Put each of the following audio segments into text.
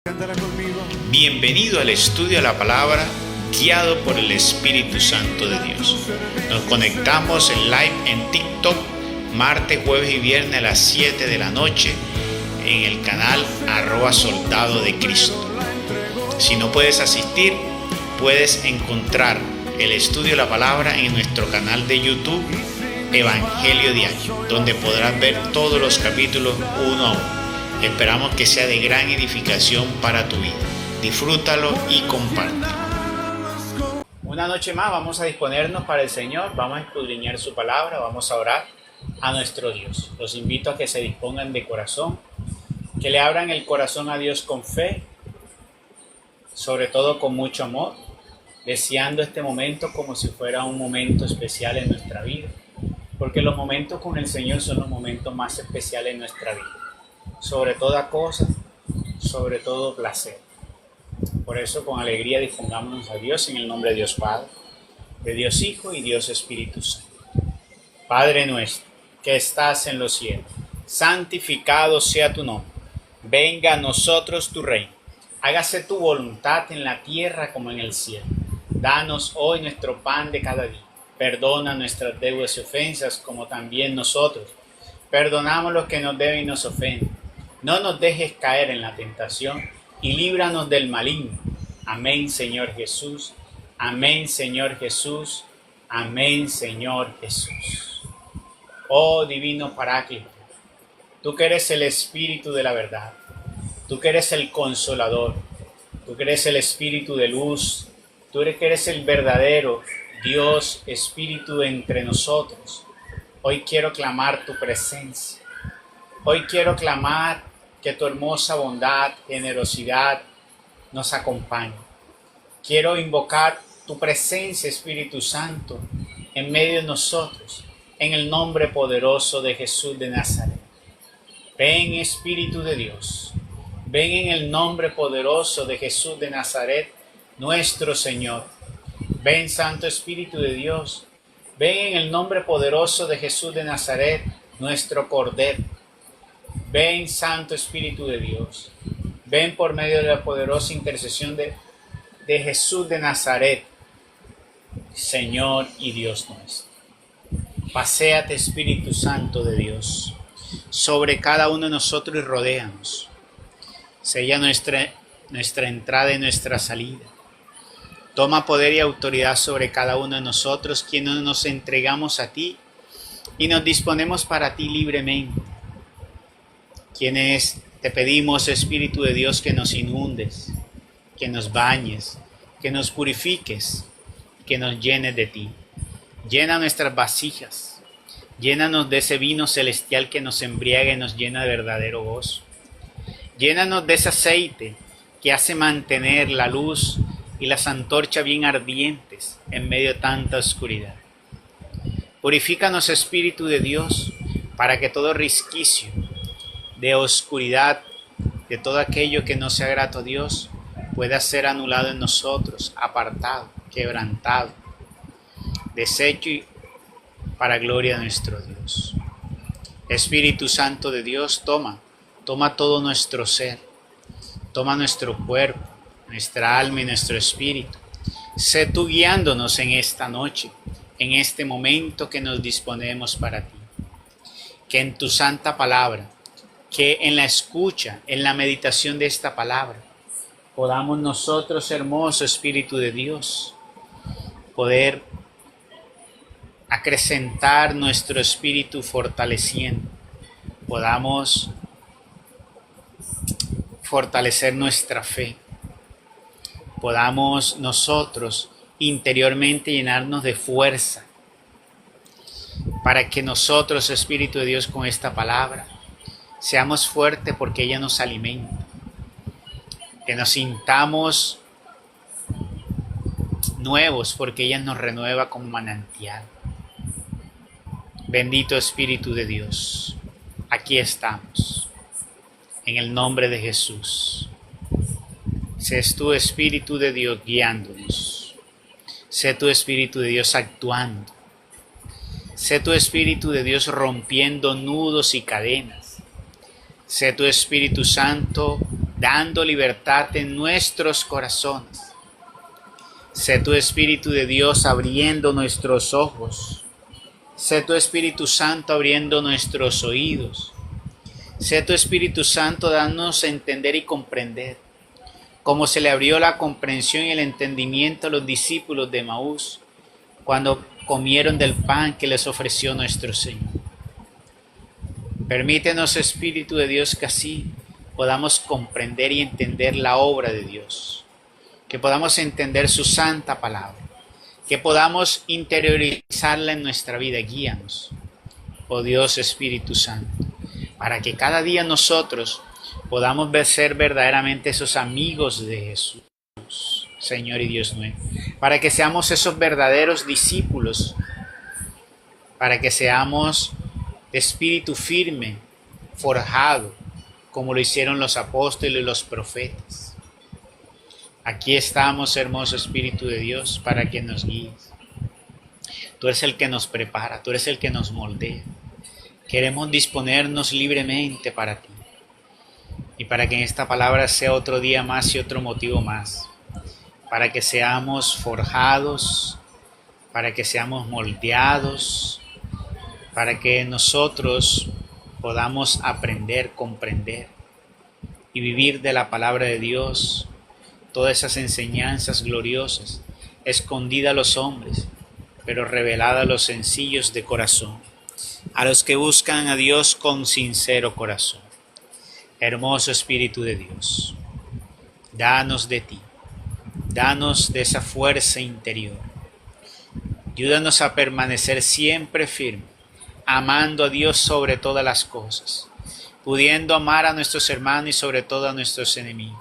Cántala conmigo. Bienvenido al estudio de la palabra guiado por el Espíritu Santo de Dios. Nos conectamos en live en TikTok martes, jueves y viernes a las 7 de la noche en el canal @Soldado de Cristo. Si no puedes asistir, puedes encontrar el estudio de la palabra en nuestro canal de YouTube Evangelio Diario, donde podrás ver todos los capítulos uno a uno. Esperamos que sea de gran edificación para tu vida. Disfrútalo y compártelo. Una noche más vamos a disponernos para el Señor, vamos a escudriñar su palabra, vamos a orar a nuestro Dios. Los invito a que se dispongan de corazón, que le abran el corazón a Dios con fe, sobre todo con mucho amor, deseando este momento como si fuera un momento especial en nuestra vida, porque los momentos con el Señor son los momentos más especiales en nuestra vida. Sobre toda cosa, sobre todo placer. Por eso con alegría dispongámonos a Dios en el nombre de Dios Padre, de Dios Hijo y Dios Espíritu Santo. Padre nuestro, que estás en los cielos, santificado sea tu nombre. Venga a nosotros tu reino. Hágase tu voluntad en la tierra como en el cielo. Danos hoy nuestro pan de cada día. Perdona nuestras deudas y ofensas como también nosotros perdonamos los que nos deben y nos ofenden. No nos dejes caer en la tentación y líbranos del maligno. Amén, Señor Jesús. Amén, Señor Jesús. Amén, Señor Jesús. Oh Divino Paráclito, tú que eres el Espíritu de la verdad, tú que eres el Consolador, tú que eres el Espíritu de luz, tú que eres el verdadero Dios, Espíritu entre nosotros. Hoy quiero clamar tu presencia. Hoy quiero clamar que tu hermosa bondad, generosidad nos acompañe. Quiero invocar tu presencia, Espíritu Santo, en medio de nosotros, en el nombre poderoso de Jesús de Nazaret. Ven, Espíritu de Dios. Ven en el nombre poderoso de Jesús de Nazaret, nuestro Señor. Ven, Santo Espíritu de Dios. Ven en el nombre poderoso de Jesús de Nazaret, nuestro Cordero. Ven, Santo Espíritu de Dios. Ven por medio de la poderosa intercesión de Jesús de Nazaret, Señor y Dios nuestro. Paséate, Espíritu Santo de Dios, sobre cada uno de nosotros y rodéanos. Sella nuestra entrada y nuestra salida. Toma poder y autoridad sobre cada uno de nosotros, quienes nos entregamos a ti y nos disponemos para ti libremente. Quienes te pedimos, Espíritu de Dios, que nos inundes, que nos bañes, que nos purifiques, que nos llenes de ti. Llena nuestras vasijas, llénanos de ese vino celestial que nos embriaga y nos llena de verdadero gozo. Llénanos de ese aceite que hace mantener la luz y las antorchas bien ardientes en medio de tanta oscuridad. Purifícanos, Espíritu de Dios, para que todo resquicio de oscuridad, de todo aquello que no sea grato a Dios, pueda ser anulado en nosotros, apartado, quebrantado, deshecho y para gloria de nuestro Dios. Espíritu Santo de Dios, toma todo nuestro ser, toma nuestro cuerpo, nuestra alma y nuestro espíritu. Sé tú guiándonos en esta noche, en este momento que nos disponemos para ti. Que en tu santa palabra, que en la escucha, en la meditación de esta palabra, podamos nosotros, hermoso Espíritu de Dios, poder acrecentar nuestro espíritu fortaleciendo, podamos fortalecer nuestra fe, podamos nosotros interiormente llenarnos de fuerza, para que nosotros, Espíritu de Dios, con esta palabra, seamos fuertes porque ella nos alimenta, que nos sintamos nuevos porque ella nos renueva como manantial. Bendito Espíritu de Dios, aquí estamos, en el nombre de Jesús. Sé tu Espíritu de Dios guiándonos, sé tu Espíritu de Dios actuando, sé tu Espíritu de Dios rompiendo nudos y cadenas. Sé tu Espíritu Santo dando libertad en nuestros corazones. Sé tu Espíritu de Dios abriendo nuestros ojos. Sé tu Espíritu Santo abriendo nuestros oídos. Sé tu Espíritu Santo dándonos a entender y comprender, como se le abrió la comprensión y el entendimiento a los discípulos de Maús cuando comieron del pan que les ofreció nuestro Señor. Permítenos, Espíritu de Dios, que así podamos comprender y entender la obra de Dios, que podamos entender su santa palabra, que podamos interiorizarla en nuestra vida. Guíanos, oh Dios Espíritu Santo, para que cada día nosotros podamos ser verdaderamente esos amigos de Jesús, Señor y Dios nuestro, para que seamos esos verdaderos discípulos, para que seamos de espíritu firme, forjado, como lo hicieron los apóstoles y los profetas. Aquí estamos, hermoso Espíritu de Dios, para que nos guíes. Tú eres el que nos prepara, tú eres el que nos moldea. Queremos disponernos libremente para ti y para que en esta palabra sea otro día más y otro motivo más, para que seamos forjados, para que seamos moldeados, para que nosotros podamos aprender, comprender y vivir de la palabra de Dios todas esas enseñanzas gloriosas, escondidas a los hombres, pero reveladas a los sencillos de corazón, a los que buscan a Dios con sincero corazón. Hermoso Espíritu de Dios, danos de ti, danos de esa fuerza interior. Ayúdanos a permanecer siempre firmes, amando a Dios sobre todas las cosas, pudiendo amar a nuestros hermanos y sobre todo a nuestros enemigos.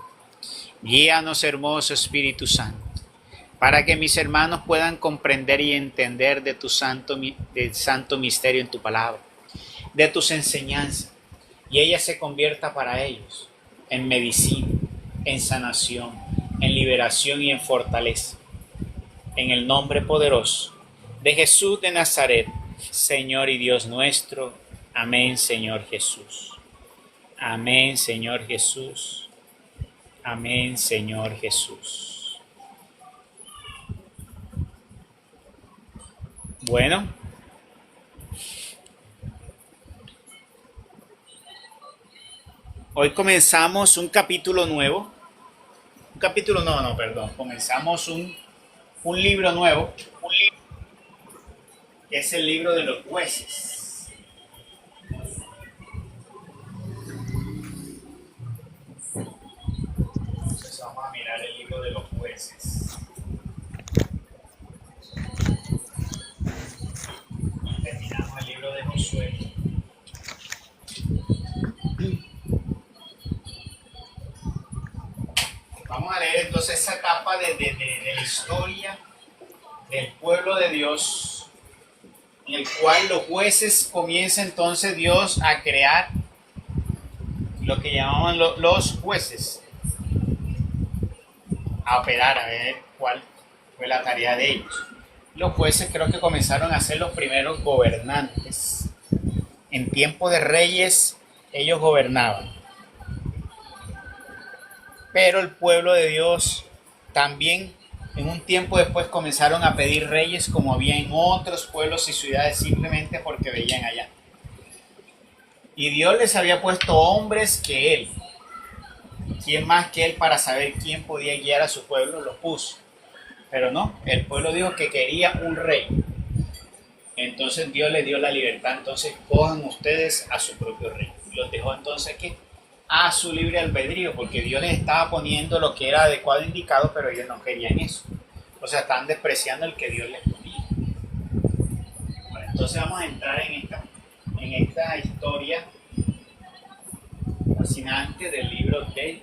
Guíanos, hermoso Espíritu Santo, para que mis hermanos puedan comprender y entender de tu santo misterio en tu palabra, de tus enseñanzas, y ella se convierta para ellos en medicina, en sanación, en liberación y en fortaleza. En el nombre poderoso de Jesús de Nazaret, Señor y Dios nuestro. Amén, Señor Jesús. Amén, Señor Jesús. Amén, Señor Jesús. Bueno, hoy comenzamos un capítulo nuevo. Comenzamos un libro nuevo. Es el libro de los jueces. Entonces vamos a mirar el libro de los jueces. Terminamos el libro de Josué. Vamos a leer entonces esa etapa de la historia del pueblo de Dios, en el cual los jueces comienza entonces Dios a crear lo que llamaban los jueces, a operar, a ver cuál fue la tarea de ellos. Los jueces creo que comenzaron a ser los primeros gobernantes. En tiempo de reyes ellos gobernaban, pero el pueblo de Dios también en un tiempo después comenzaron a pedir reyes, como había en otros pueblos y ciudades, simplemente porque veían allá. Y Dios les había puesto hombres que Él, ¿quién más que Él para saber quién podía guiar a su pueblo? Lo puso. Pero no, el pueblo dijo que quería un rey. Entonces Dios les dio la libertad, entonces cojan ustedes a su propio rey. Y los dejó entonces ¿qué? A su libre albedrío, porque Dios les estaba poniendo lo que era adecuado e indicado, pero ellos no querían eso. O sea, están despreciando el que Dios les ponía. Bueno, entonces vamos a entrar en esta historia fascinante del libro de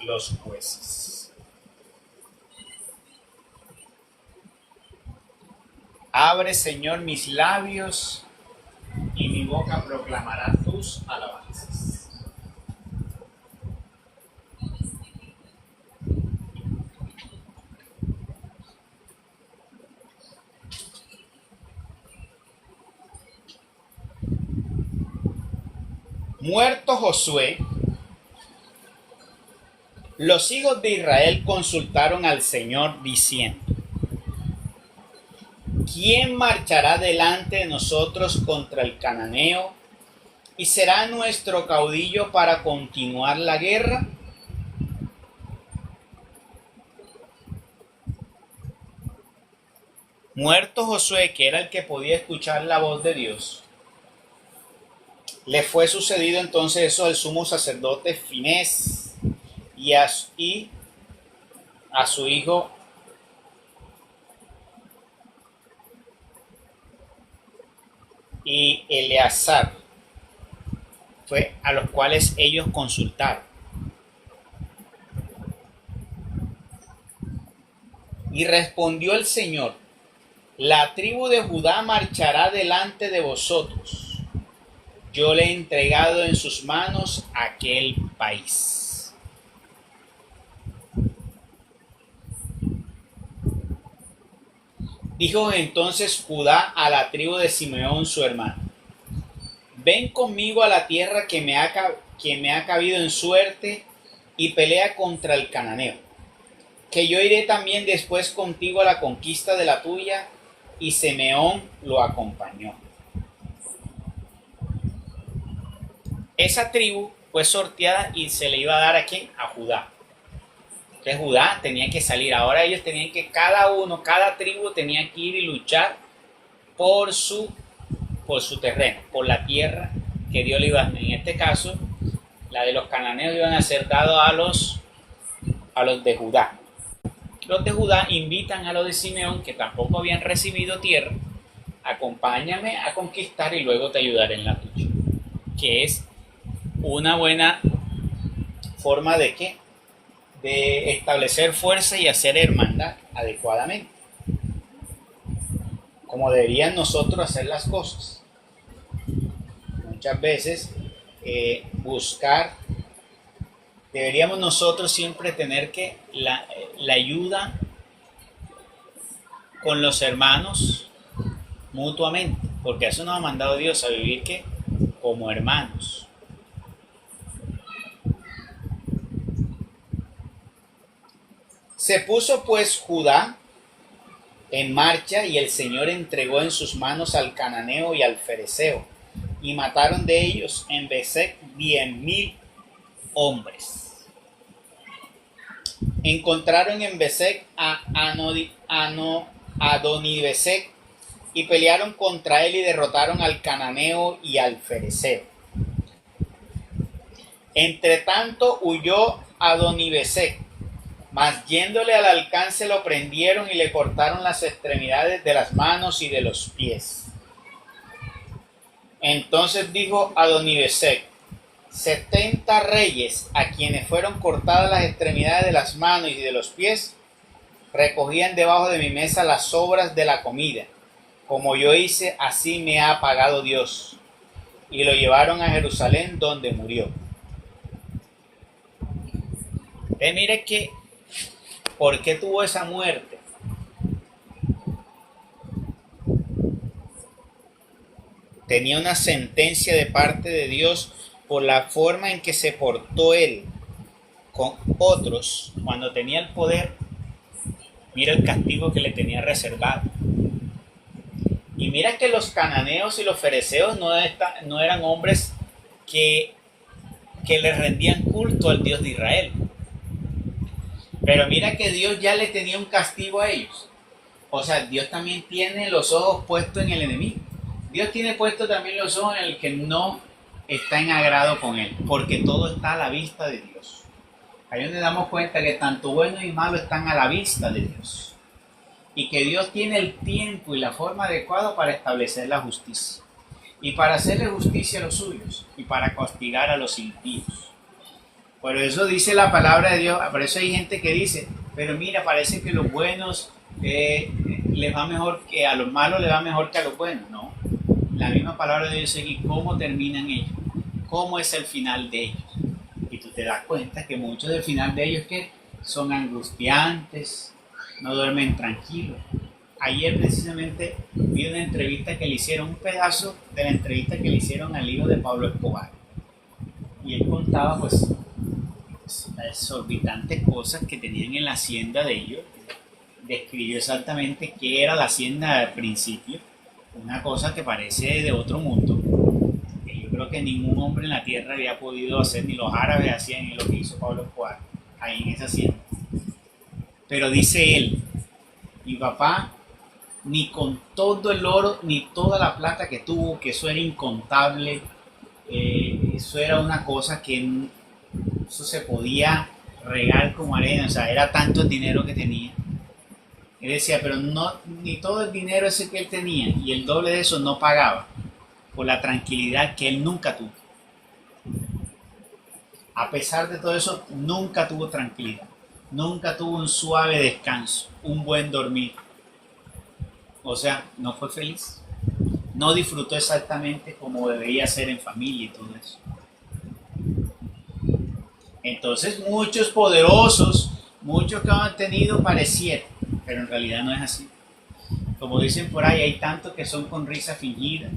los jueces. Abre, Señor, mis labios y mi boca proclamará tus alabanzas. Muerto Josué, Los hijos de Israel consultaron al Señor diciendo: ¿quién marchará delante de nosotros contra el cananeo y será nuestro caudillo para continuar la guerra? Muerto Josué, que era el que podía escuchar la voz de Dios, le fue sucedido entonces eso al sumo sacerdote Finés y a su hijo y Eleazar, fue a los cuales ellos consultaron. Y respondió el Señor: la tribu de Judá marchará delante de vosotros. Yo le he entregado en sus manos aquel país. Dijo entonces Judá a la tribu de Simeón su hermano: ven conmigo a la tierra que me ha cabido en suerte y pelea contra el cananeo, que yo iré también después contigo a la conquista de la tuya. Y Simeón lo acompañó. Esa tribu fue sorteada y se le iba a dar ¿a quién? A Judá. Entonces Judá tenía que salir. Ahora ellos tenían que, cada tribu tenía que ir y luchar por su terreno, por la tierra que Dios le iba a dar. En este caso, la de los cananeos iban a ser dados a los de Judá. Los de Judá invitan a los de Simeón, que tampoco habían recibido tierra: acompáñame a conquistar y luego te ayudaré en la tuya. Que es una buena forma de ¿qué? De establecer fuerza y hacer hermandad adecuadamente, como deberían nosotros hacer las cosas. Muchas veces deberíamos nosotros siempre tener que la ayuda con los hermanos mutuamente, porque eso nos ha mandado Dios a vivir ¿qué? Como hermanos. Se puso pues Judá en marcha y el Señor entregó en sus manos al cananeo y al fereceo, y mataron de ellos en Bezec 10,000 hombres. Encontraron en Bezec a Adonibezec y pelearon contra él y derrotaron al cananeo y al fereceo. Entre tanto huyó Adonibezec, mas yéndole al alcance lo prendieron y le cortaron las extremidades de las manos y de los pies. Entonces dijo Adonibezec: 70 reyes a quienes fueron cortadas las extremidades de las manos y de los pies recogían debajo de mi mesa las sobras de la comida. Como yo hice, así me ha pagado Dios. Y lo llevaron a Jerusalén, donde murió. Mire que, ¿por qué tuvo esa muerte? Tenía una sentencia de parte de Dios por la forma en que se portó él con otros cuando tenía el poder. Mira el castigo que le tenía reservado. Y mira que los cananeos y los fereceos no eran hombres que le rendían culto al Dios de Israel. Pero mira que Dios ya le tenía un castigo a ellos. O sea, Dios también tiene los ojos puestos en el enemigo. Dios tiene puestos también los ojos en el que no está en agrado con él, porque todo está a la vista de Dios. Ahí donde damos cuenta que tanto bueno y malo están a la vista de Dios. Y que Dios tiene el tiempo y la forma adecuada para establecer la justicia. Y para hacerle justicia a los suyos. Y para castigar a los impíos. Por eso dice la palabra de Dios. Por eso hay gente que dice: pero mira, parece que los buenos les va mejor, que a los malos les va mejor que a los buenos. No. La misma palabra de Dios es: ¿y cómo terminan ellos? ¿Cómo es el final de ellos? Y tú te das cuenta que muchos del final de ellos que son angustiantes, no duermen tranquilos. Ayer precisamente vi una entrevista que le hicieron, un pedazo de la entrevista que le hicieron al hijo de Pablo Escobar. Y él contaba pues las exorbitantes cosas que tenían en la hacienda de ellos. Describió exactamente qué era la hacienda al principio, una cosa que parece de otro mundo, que yo creo que ningún hombre en la tierra había podido hacer, ni los árabes hacían, ni lo que hizo Pablo Escobar ahí en esa hacienda. Pero dice él, mi papá, ni con todo el oro, ni toda la plata que tuvo, que eso era incontable, eso era una cosa que eso se podía regar como arena, o sea, era tanto el dinero que tenía. Él decía, pero no, ni todo el dinero ese que él tenía y el doble de eso no pagaba por la tranquilidad que él nunca tuvo. A pesar de todo eso, nunca tuvo tranquilidad, nunca tuvo un suave descanso, un buen dormir. O sea, no fue feliz, no disfrutó exactamente como debería ser en familia y todo eso. Entonces muchos poderosos, muchos que han tenido pareciera, pero en realidad no es así. Como dicen por ahí, hay tantos que son con risa fingida,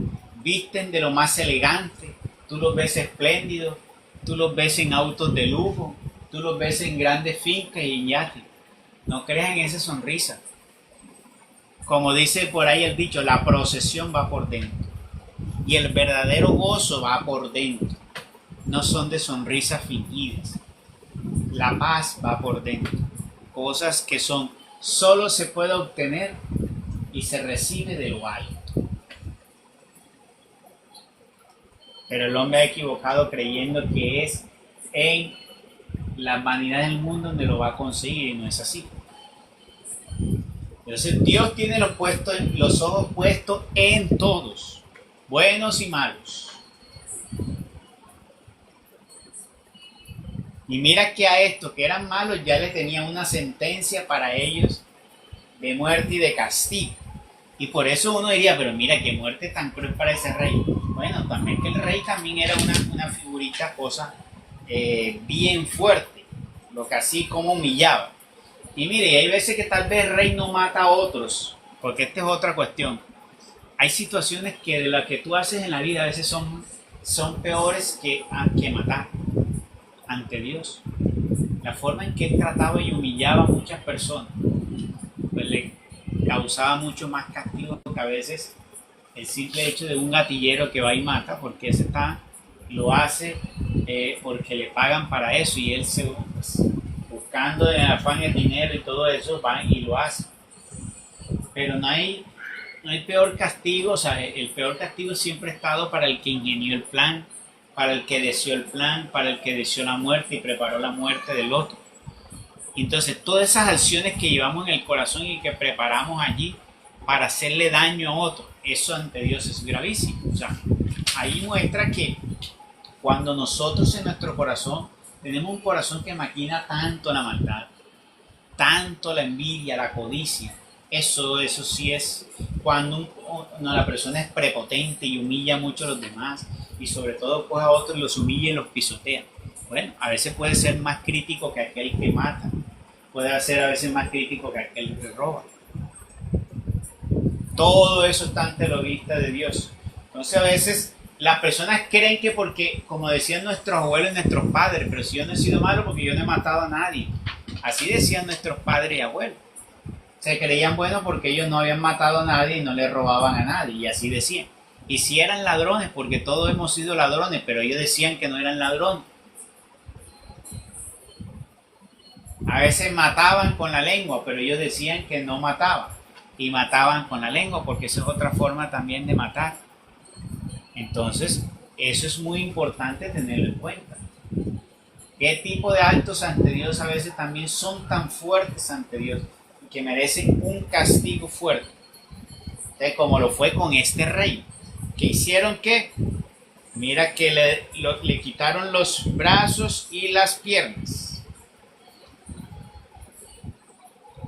visten de lo más elegante, tú los ves espléndidos, tú los ves en autos de lujo, tú los ves en grandes fincas y en yates. No creas en esa sonrisa. Como dice por ahí el dicho, la procesión va por dentro y el verdadero gozo va por dentro. No son de sonrisas fingidas. La paz va por dentro. Cosas que solo se puede obtener y se recibe de lo alto. Pero el hombre ha equivocado creyendo que es en las vanidades del mundo donde lo va a conseguir y no es así. Entonces Dios tiene los ojos puestos en todos, buenos y malos. Y mira que a estos que eran malos ya le tenía una sentencia para ellos de muerte y de castigo. Y por eso uno diría, pero mira qué muerte tan cruel para ese rey. Bueno, también que el rey también era una figurita, cosa bien fuerte, lo que así como humillaba. Y mire, hay veces que tal vez el rey no mata a otros, porque esta es otra cuestión. Hay situaciones que de las que tú haces en la vida a veces son peores que matar ante Dios. La forma en que él trataba y humillaba a muchas personas, pues le causaba mucho más castigo que a veces el simple hecho de un gatillero que va y mata, porque ese lo hace porque le pagan para eso y él pues, buscando el afán el dinero y todo eso, va y lo hace. Pero no hay peor castigo, o sea, el peor castigo siempre ha estado para el que ingenió el plan, para el que deseó el plan, para el que deseó la muerte y preparó la muerte del otro. Entonces, todas esas acciones que llevamos en el corazón y que preparamos allí para hacerle daño a otro, eso ante Dios es gravísimo. O sea, ahí muestra que cuando nosotros en nuestro corazón tenemos un corazón que maquina tanto la maldad, tanto la envidia, la codicia, eso sí es cuando la persona es prepotente y humilla mucho a los demás y sobre todo coge a otros y los humilla y los pisotea. Bueno, a veces puede ser más crítico que aquel que mata, puede ser a veces más crítico que aquel que roba. Todo eso está ante la vista de Dios. Entonces a veces las personas creen que porque, como decían nuestros abuelos y nuestros padres, pero si yo no he sido malo porque yo no he matado a nadie. Así decían nuestros padres y abuelos. Se creían buenos porque ellos no habían matado a nadie y no le robaban a nadie, y así decían. Y si eran ladrones, porque todos hemos sido ladrones, pero ellos decían que no eran ladrones. A veces mataban con la lengua, pero ellos decían que no mataban. Y mataban con la lengua, porque esa es otra forma también de matar. Entonces, eso es muy importante tenerlo en cuenta. ¿Qué tipo de actos ante Dios a veces también son tan fuertes ante Dios que merecen un castigo fuerte? Entonces, como lo fue con este rey. ¿Qué hicieron? ¿Qué? Mira que le quitaron los brazos y las piernas.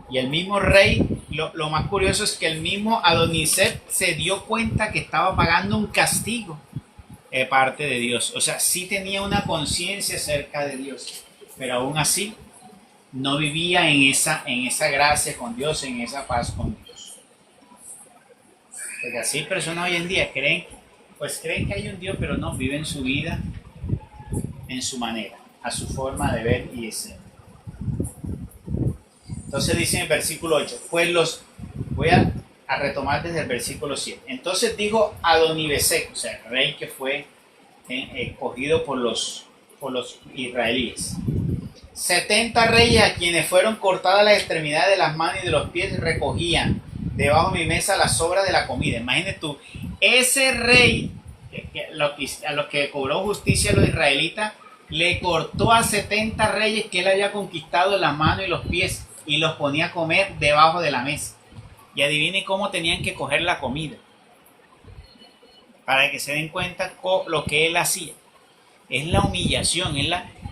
Y el mismo rey, lo más curioso es que el mismo Adonisedec se dio cuenta que estaba pagando un castigo de parte de Dios. O sea, sí tenía una conciencia acerca de Dios, pero aún así no vivía en esa gracia con Dios, en esa paz con Dios. Porque así personas hoy en día creen que hay un Dios, pero no, viven su vida en su manera. a su forma de ver y de ser. Entonces dice en el versículo 8, voy a retomar desde el versículo 7. Entonces dijo Adonibesec, o sea, el rey que fue escogido por los israelíes. 70 reyes a quienes fueron cortadas las extremidades de las manos y de los pies recogían debajo de mi mesa las sobras de la comida. Imagínate tú, ese rey a los que cobró justicia a los israelitas, le cortó a 70 reyes que él había conquistado las manos y los pies y los ponía a comer debajo de la mesa. Y adivine cómo tenían que coger la comida, para que se den cuenta lo que él hacía. Es la humillación,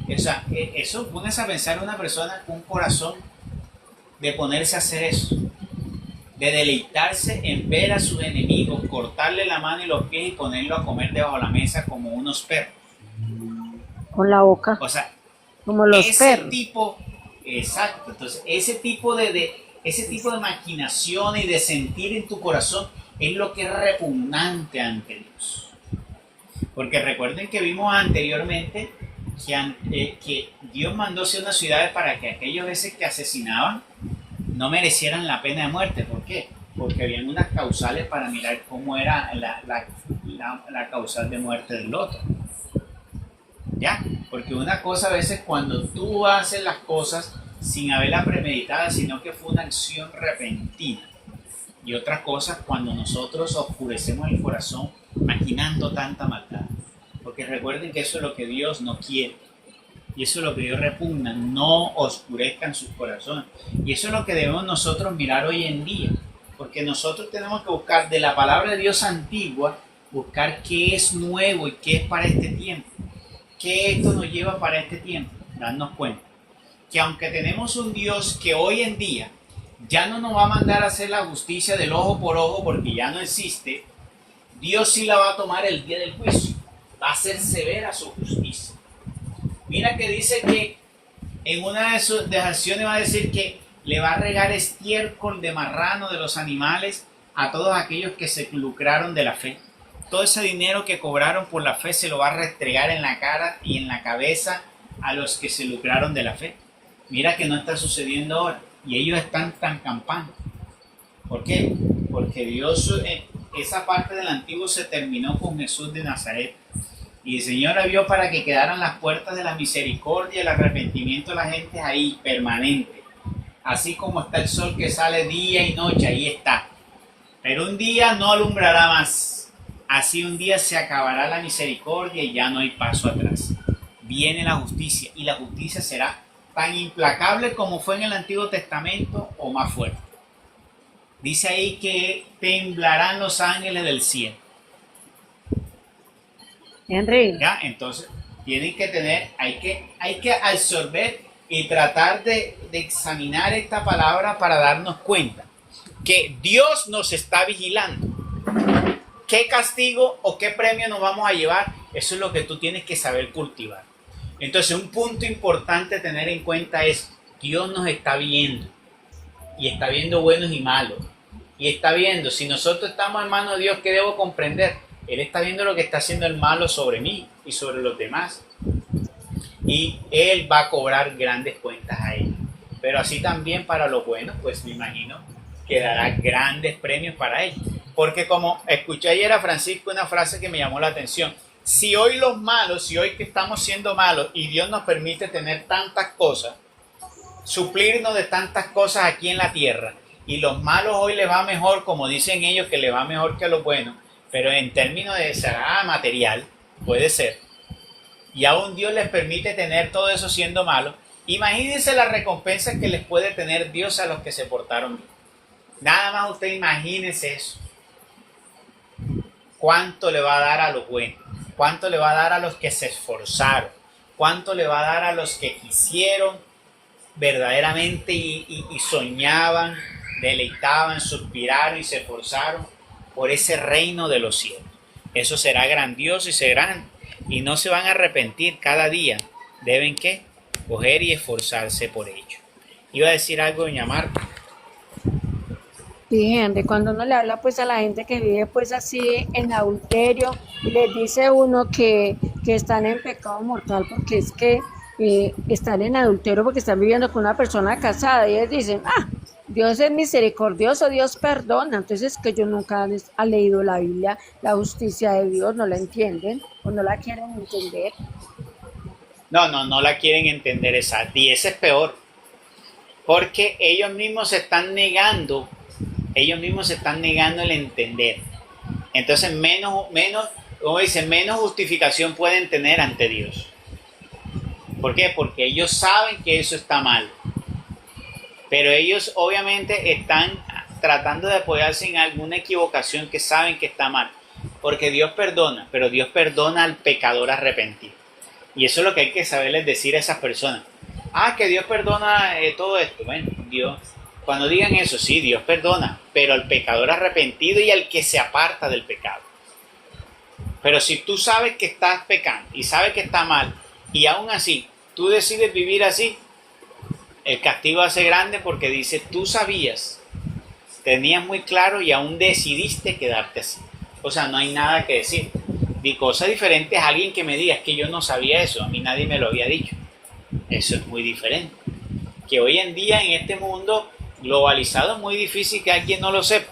eso pones a pensar a una persona con un corazón de ponerse a hacer eso, de deleitarse en ver a sus enemigos, cortarle la mano y los pies y ponerlo a comer debajo de la mesa como unos perros. Con la boca. O sea, como los perros. Exacto. Entonces, ese tipo de maquinaciones y de sentir en tu corazón es lo que es repugnante ante Dios. Porque recuerden que vimos anteriormente que Dios mandó hacia unas ciudades para que aquellos veces que asesinaban no merecieran la pena de muerte. ¿Por qué? Porque habían unas causales para mirar cómo era la causal de muerte del otro. ¿Ya? Porque una cosa a veces cuando tú haces las cosas sin haberla premeditada, sino que fue una acción repentina. Y otra cosa cuando nosotros oscurecemos el corazón maquinando tanta maldad. Porque recuerden que eso es lo que Dios no quiere. Y eso es lo que Dios repugna. No oscurezcan sus corazones. Y eso es lo que debemos nosotros mirar hoy en día. Porque nosotros tenemos que buscar de la palabra de Dios antigua, buscar qué es nuevo y qué es para este tiempo. ¿Qué esto nos lleva para este tiempo? Darnos cuenta que aunque tenemos un Dios que hoy en día ya no nos va a mandar a hacer la justicia del ojo por ojo porque ya no existe, Dios sí la va a tomar el día del juicio. Va a ser severa su justicia. Mira que dice que en una de sus acciones va a decir que le va a regar estiércol de marrano de los animales a todos aquellos que se lucraron de la fe. Todo ese dinero que cobraron por la fe se lo va a restregar en la cara y en la cabeza a los que se lucraron de la fe. Mira que no está sucediendo ahora. Y ellos están tan campando. ¿Por qué? Porque Dios, esa parte del antiguo se terminó con Jesús de Nazaret. Y el Señor abrió para que quedaran las puertas de la misericordia y el arrepentimiento de la gente ahí, permanente. Así como está el sol que sale día y noche, ahí está. Pero un día no alumbrará más. Así un día se acabará la misericordia y ya no hay paso atrás. Viene la justicia y la justicia será tan implacable como fue en el Antiguo Testamento o más fuerte. Dice ahí que temblarán los ángeles del cielo. Henry. ¿Ya? Entonces, tienen que hay que absorber y tratar de examinar esta palabra para darnos cuenta que Dios nos está vigilando. ¿Qué castigo o qué premio nos vamos a llevar? Eso es lo que tú tienes que saber cultivar. Entonces, un punto importante a tener en cuenta es Dios nos está viendo. Y está viendo buenos y malos. Y está viendo, si nosotros estamos en manos de Dios, ¿qué debo comprender? Él está viendo lo que está haciendo el malo sobre mí y sobre los demás. Y Él va a cobrar grandes cuentas a Él. Pero así también para los buenos, pues me imagino que dará grandes premios para ellos. Porque como escuché ayer a Francisco una frase que me llamó la atención. Si hoy los malos, si hoy que estamos siendo malos y Dios nos permite tener tantas cosas, suplirnos de tantas cosas aquí en la tierra, y los malos hoy les va mejor, como dicen ellos, que les va mejor que a los buenos, pero en términos de material, puede ser, y aún Dios les permite tener todo eso siendo malos, imagínense la recompensa que les puede tener Dios a los que se portaron bien. Nada más usted imagínense eso. ¿Cuánto le va a dar a los buenos? ¿Cuánto le va a dar a los que se esforzaron? ¿Cuánto le va a dar a los que quisieron verdaderamente y soñaban, deleitaban, suspiraron y se esforzaron por ese reino de los cielos? Eso será grandioso y serán, y no se van a arrepentir cada día. Deben ¿qué? Coger y esforzarse por ello. Iba a decir algo, doña Marta. Sí, Henry, cuando uno le habla pues a la gente que vive pues así en adulterio y les dice uno que están en pecado mortal, porque es que están en adulterio porque están viviendo con una persona casada y ellos dicen, Dios es misericordioso, Dios perdona. Entonces que ellos nunca han leído la Biblia, la justicia de Dios, no la entienden o no la quieren entender. No la quieren entender esa. Y ese es peor. Porque ellos mismos se están negando el entender. Entonces como dicen, menos justificación pueden tener ante Dios. ¿Por qué? Porque ellos saben que eso está mal. Pero ellos obviamente están tratando de apoyarse en alguna equivocación que saben que está mal. Porque Dios perdona, pero Dios perdona al pecador arrepentido. Y eso es lo que hay que saberles decir a esas personas. Que Dios perdona todo esto. Bueno, Dios, cuando digan eso, sí, Dios perdona, pero al pecador arrepentido y al que se aparta del pecado. Pero si tú sabes que estás pecando y sabes que está mal, y aún así tú decides vivir así, el castigo hace grande porque dice, tú sabías, tenías muy claro y aún decidiste quedarte así. O sea, no hay nada que decir. Y cosa diferente es alguien que me diga, es que yo no sabía eso, a mí nadie me lo había dicho. Eso es muy diferente. Que hoy en día en este mundo globalizado es muy difícil que alguien no lo sepa.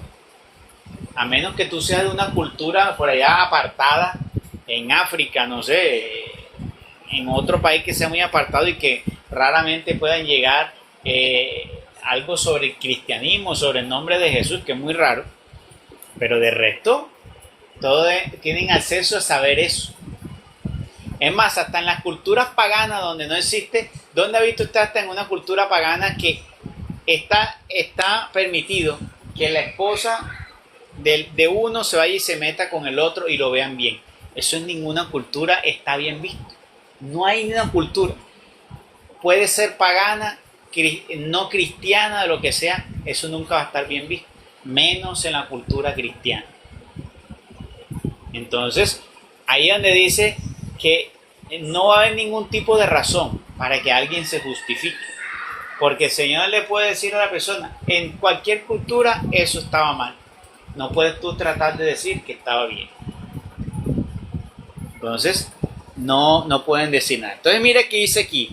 A menos que tú seas de una cultura por allá apartada, en África, no sé, en otro país que sea muy apartado y que raramente puedan llegar algo sobre el cristianismo, sobre el nombre de Jesús, que es muy raro. Pero de resto, todos tienen acceso a saber eso. Es más, hasta en las culturas paganas donde no existe, ¿dónde ha visto usted hasta en una cultura pagana que está permitido que la esposa de uno se vaya y se meta con el otro y lo vean bien? Eso en ninguna cultura está bien visto. No hay una cultura. Puede ser pagana, no cristiana, de lo que sea, eso nunca va a estar bien visto. Menos en la cultura cristiana. Entonces, ahí es donde dice que no va a haber ningún tipo de razón para que alguien se justifique. Porque el Señor le puede decir a la persona, en cualquier cultura eso estaba mal. No puedes tú tratar de decir que estaba bien. Entonces, no pueden decir nada. Entonces, mire qué dice aquí.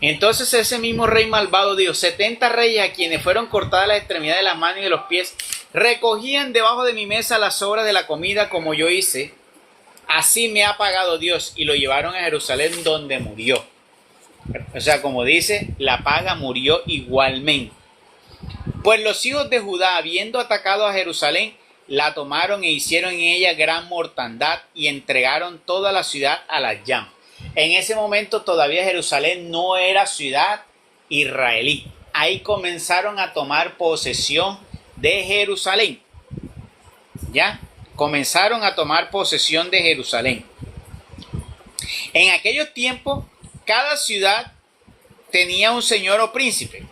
Entonces ese mismo rey malvado dijo, 70 reyes a quienes fueron cortadas las extremidades de las manos y de los pies, recogían debajo de mi mesa las sobras de la comida como yo hice. Así me ha pagado Dios, y lo llevaron a Jerusalén donde murió. O sea, como dice, la paga murió igualmente. Pues los hijos de Judá, habiendo atacado a Jerusalén, la tomaron e hicieron en ella gran mortandad y entregaron toda la ciudad a las llamas. En ese momento todavía Jerusalén no era ciudad israelí. Ahí comenzaron a tomar posesión de Jerusalén. ¿Ya? Comenzaron a tomar posesión de Jerusalén. En aquellos tiempos, cada ciudad tenía un señor o príncipe.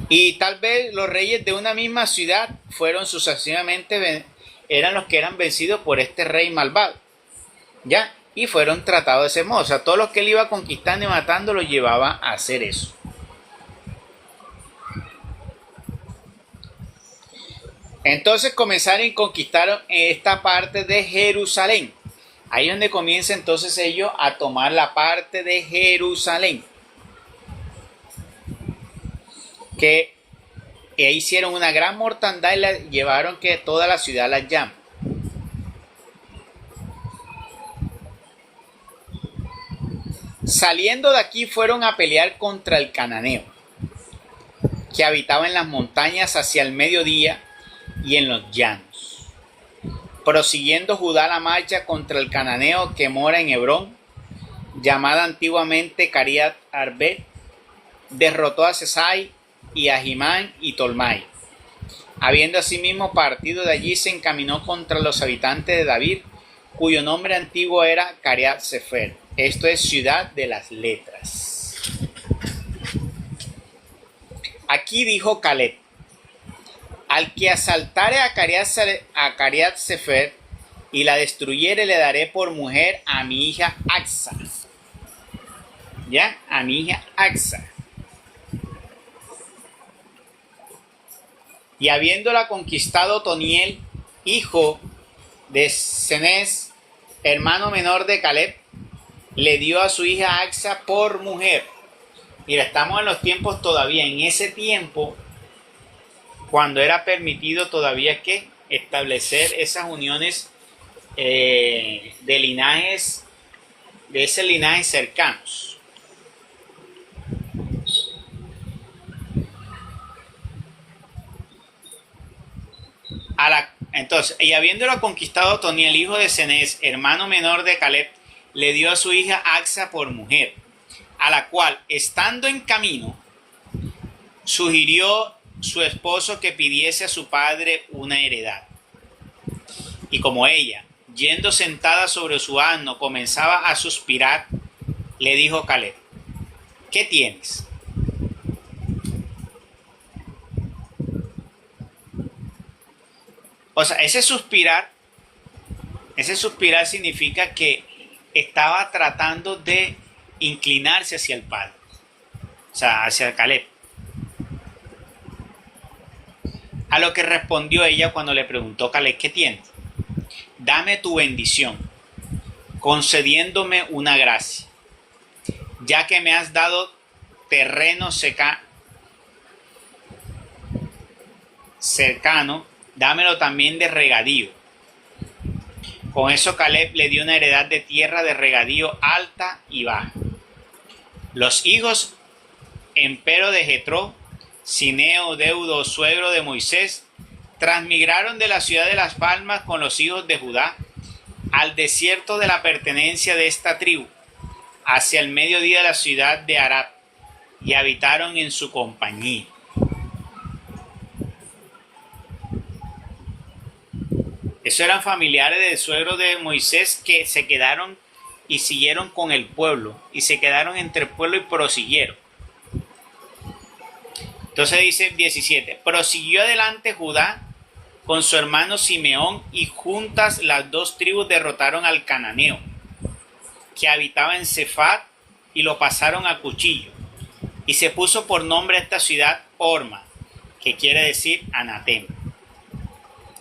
Y tal vez los reyes de una misma ciudad fueron sucesivamente, eran los que eran vencidos por este rey malvado. ¿Ya? Y fueron tratados de ese modo. O sea, todos los que él iba conquistando y matando los llevaba a hacer eso. Entonces comenzaron y conquistaron esta parte de Jerusalén. Ahí es donde comienza entonces ellos a tomar la parte de Jerusalén. Que hicieron una gran mortandad y la llevaron que toda la ciudad las llama. Saliendo de aquí fueron a pelear contra el cananeo, que habitaba en las montañas hacia el mediodía y en los llanos. Prosiguiendo Judá la marcha contra el cananeo que mora en Hebrón, llamada antiguamente Cariat Arbet, derrotó a Sesai y a Jimán y Tolmai. Habiendo asimismo partido de allí, se encaminó contra los habitantes de David, cuyo nombre antiguo era Cariat Sefer. Esto es ciudad de las letras. Aquí dijo Caleb, al que asaltare a Cariat Sefer y la destruyere, le daré por mujer a mi hija Axa. ¿Ya? A mi hija Axa. Y habiéndola conquistado Toniel, hijo de Cenez, hermano menor de Caleb, le dio a su hija Axa por mujer. Mira, estamos en los tiempos todavía, en ese tiempo, cuando era permitido todavía que establecer esas uniones de linajes, de ese linaje cercanos. Entonces, y habiéndolo conquistado Otoniel, hijo de Cenez, hermano menor de Caleb, le dio a su hija Axa por mujer, a la cual, estando en camino, sugirió su esposo que pidiese a su padre una heredad. Y como ella, yendo sentada sobre su asno, comenzaba a suspirar, le dijo Caleb: ¿qué tienes? O sea, ese suspirar significa que estaba tratando de inclinarse hacia el padre, o sea, hacia Caleb. A lo que respondió ella cuando le preguntó Caleb: ¿qué tienes? Dame tu bendición, concediéndome una gracia, ya que me has dado terreno cercano, dámelo también de regadío. Con eso Caleb le dio una heredad de tierra de regadío alta y baja. Los hijos, empero, de Jetro, Cineo, deudo, suegro de Moisés, transmigraron de la ciudad de las palmas con los hijos de Judá al desierto de la pertenencia de esta tribu, hacia el mediodía de la ciudad de Arad, y habitaron en su compañía. Esos eran familiares del suegro de Moisés que se quedaron y siguieron con el pueblo, y se quedaron entre el pueblo y prosiguieron. Entonces dice 17, prosiguió adelante Judá con su hermano Simeón, y juntas las dos tribus derrotaron al cananeo, que habitaba en Cefat, y lo pasaron a cuchillo. Y se puso por nombre a esta ciudad Horma, que quiere decir anatema.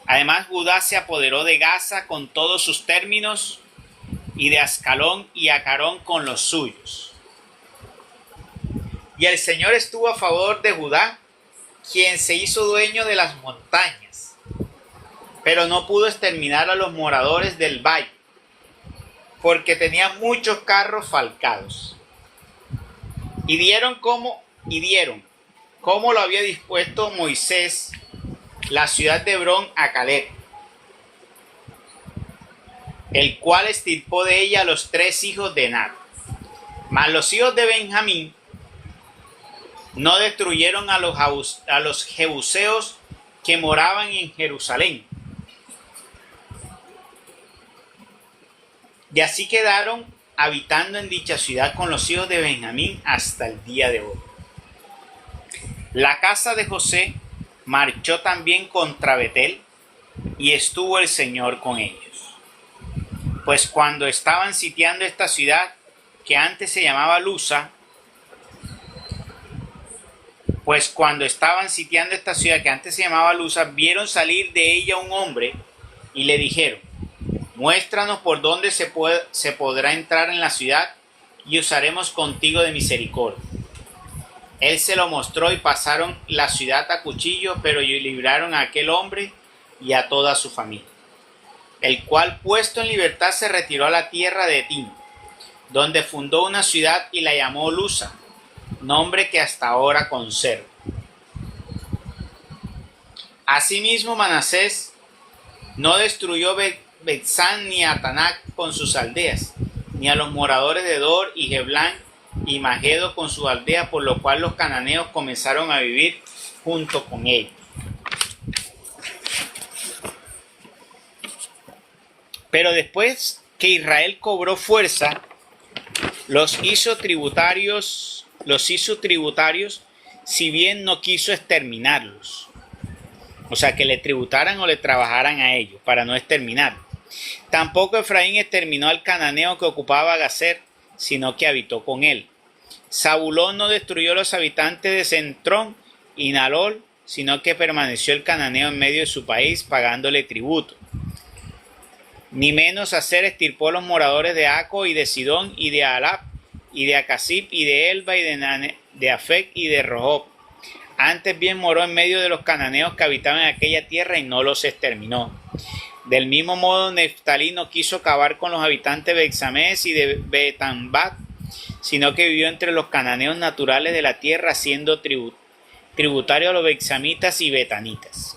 Además, Judá se apoderó de Gaza con todos sus términos, y de Ascalón y Acarón con los suyos. Y el Señor estuvo a favor de Judá, quien se hizo dueño de las montañas, pero no pudo exterminar a los moradores del valle, porque tenía muchos carros falcados. Y dieron como lo había dispuesto Moisés, la ciudad de Hebrón, a Caleb, el cual extirpó de ella a los 3 hijos de Enac. Mas los hijos de Benjamín no destruyeron a los jebuseos que moraban en Jerusalén. Y así quedaron habitando en dicha ciudad con los hijos de Benjamín hasta el día de hoy. La casa de José marchó también contra Betel, y estuvo el Señor con ellos. Pues cuando estaban sitiando esta ciudad, que antes se llamaba Luza, vieron salir de ella un hombre y le dijeron: muéstranos por dónde se podrá entrar en la ciudad, y usaremos contigo de misericordia. Él se lo mostró, y pasaron la ciudad a cuchillo, pero libraron a aquel hombre y a toda su familia, el cual, puesto en libertad, se retiró a la tierra de Etim, donde fundó una ciudad y la llamó Luza, nombre que hasta ahora conserva. Asimismo, Manasés no destruyó Betzán ni a Tanac con sus aldeas, ni a los moradores de Dor y Jeblán y Magedo con sus aldeas, por lo cual los cananeos comenzaron a vivir junto con ellos. Pero después que Israel cobró fuerza, los hizo tributarios, si bien no quiso exterminarlos. O sea, que le tributaran o le trabajaran a ellos para no exterminarlos. Tampoco Efraín exterminó al cananeo que ocupaba Gazer, sino que habitó con él. Zabulón no destruyó a los habitantes de Centrón y Nalol, sino que permaneció el cananeo en medio de su país, pagándole tributo. Ni menos hacer extirpó los moradores de Aco y de Sidón y de Alab y de Acasib y de Elba y de Afec y de Rehob. Antes bien moró en medio de los cananeos que habitaban en aquella tierra y no los exterminó. Del mismo modo, Neftalí no quiso acabar con los habitantes de Bexamés y de Betambat, sino que vivió entre los cananeos naturales de la tierra, siendo tributario a los bexamitas y betanitas.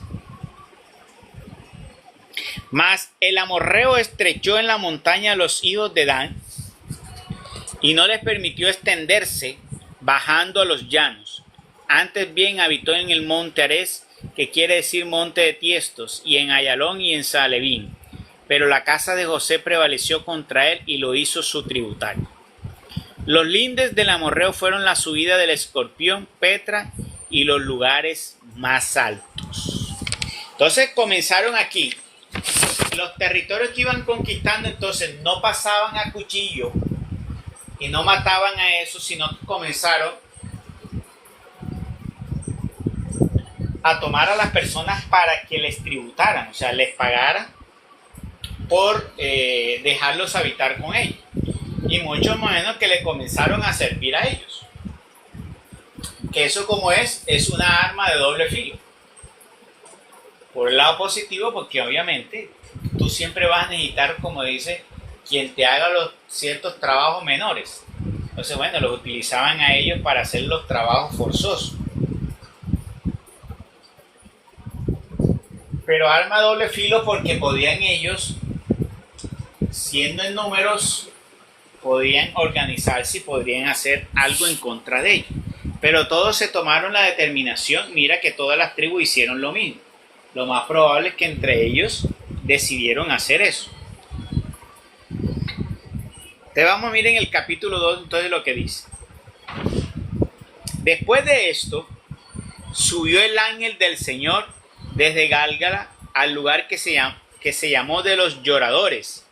Mas el amorreo estrechó en la montaña a los hijos de Dan y no les permitió extenderse bajando a los llanos. Antes bien habitó en el monte Ares, que quiere decir monte de tiestos, y en Ayalón y en Saalebín. Pero la casa de José prevaleció contra él y lo hizo su tributario. Los lindes del amorreo fueron la subida del Escorpión, Petra y los lugares más altos. Entonces comenzaron aquí. Los territorios que iban conquistando entonces no pasaban a cuchillo y no mataban a eso, sino que comenzaron a tomar a las personas para que les tributaran, o sea, les pagaran por dejarlos habitar con ellos. Y mucho menos que le comenzaron a servir a ellos. Que eso como es una arma de doble filo. Por el lado positivo, porque obviamente tú siempre vas a necesitar, como dice, quien te haga los ciertos trabajos menores. Entonces, bueno, los utilizaban a ellos para hacer los trabajos forzosos. Pero arma doble filo porque podían ellos, siendo en números, podían organizarse y podrían hacer algo en contra de ellos. Pero todos se tomaron la determinación, mira que todas las tribus hicieron lo mismo. Lo más probable es que entre ellos decidieron hacer eso. Te vamos a mirar en el capítulo 2 entonces lo que dice. Después de esto, subió el ángel del Señor desde Gálgala al lugar que se llamó de los lloradores,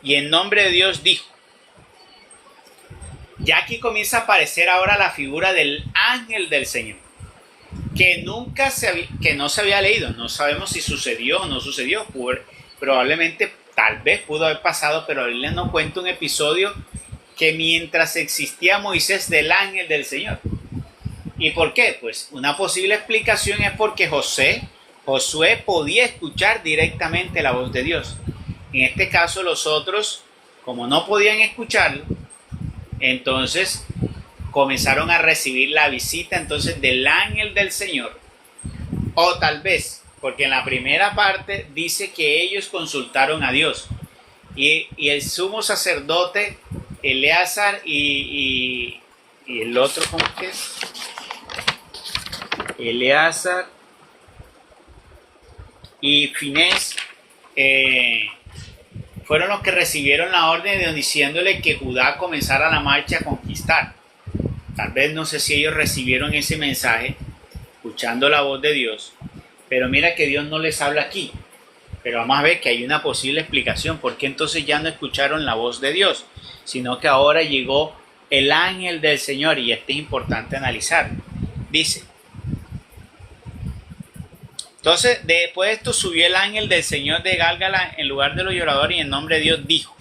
y en nombre de Dios dijo. Ya aquí comienza a aparecer ahora la figura del ángel del Señor, que no se había leído. No sabemos si sucedió o no sucedió. Probablemente, tal vez pudo haber pasado, pero él nos cuenta un episodio que mientras existía Moisés, del ángel del Señor. ¿Y por qué? Pues una posible explicación es porque Josué podía escuchar directamente la voz de Dios. En este caso los otros, como no podían escucharlo, entonces comenzaron a recibir la visita entonces del ángel del Señor. O tal vez, porque en la primera parte dice que ellos consultaron a Dios. Y el sumo sacerdote, Eleazar y el otro, ¿cómo que es? Eleazar y Finés fueron los que recibieron la orden de diciéndole que Judá comenzara la marcha a conquistar. Tal vez no sé si ellos recibieron ese mensaje escuchando la voz de Dios, pero mira que Dios no les habla aquí. Pero vamos a ver que hay una posible explicación por qué entonces ya no escucharon la voz de Dios, sino que ahora llegó el ángel del Señor, y esto es importante analizarlo. Dice: entonces, después de esto subió el ángel del Señor de Gálgala en lugar de los lloradores, y en nombre de Dios dijo: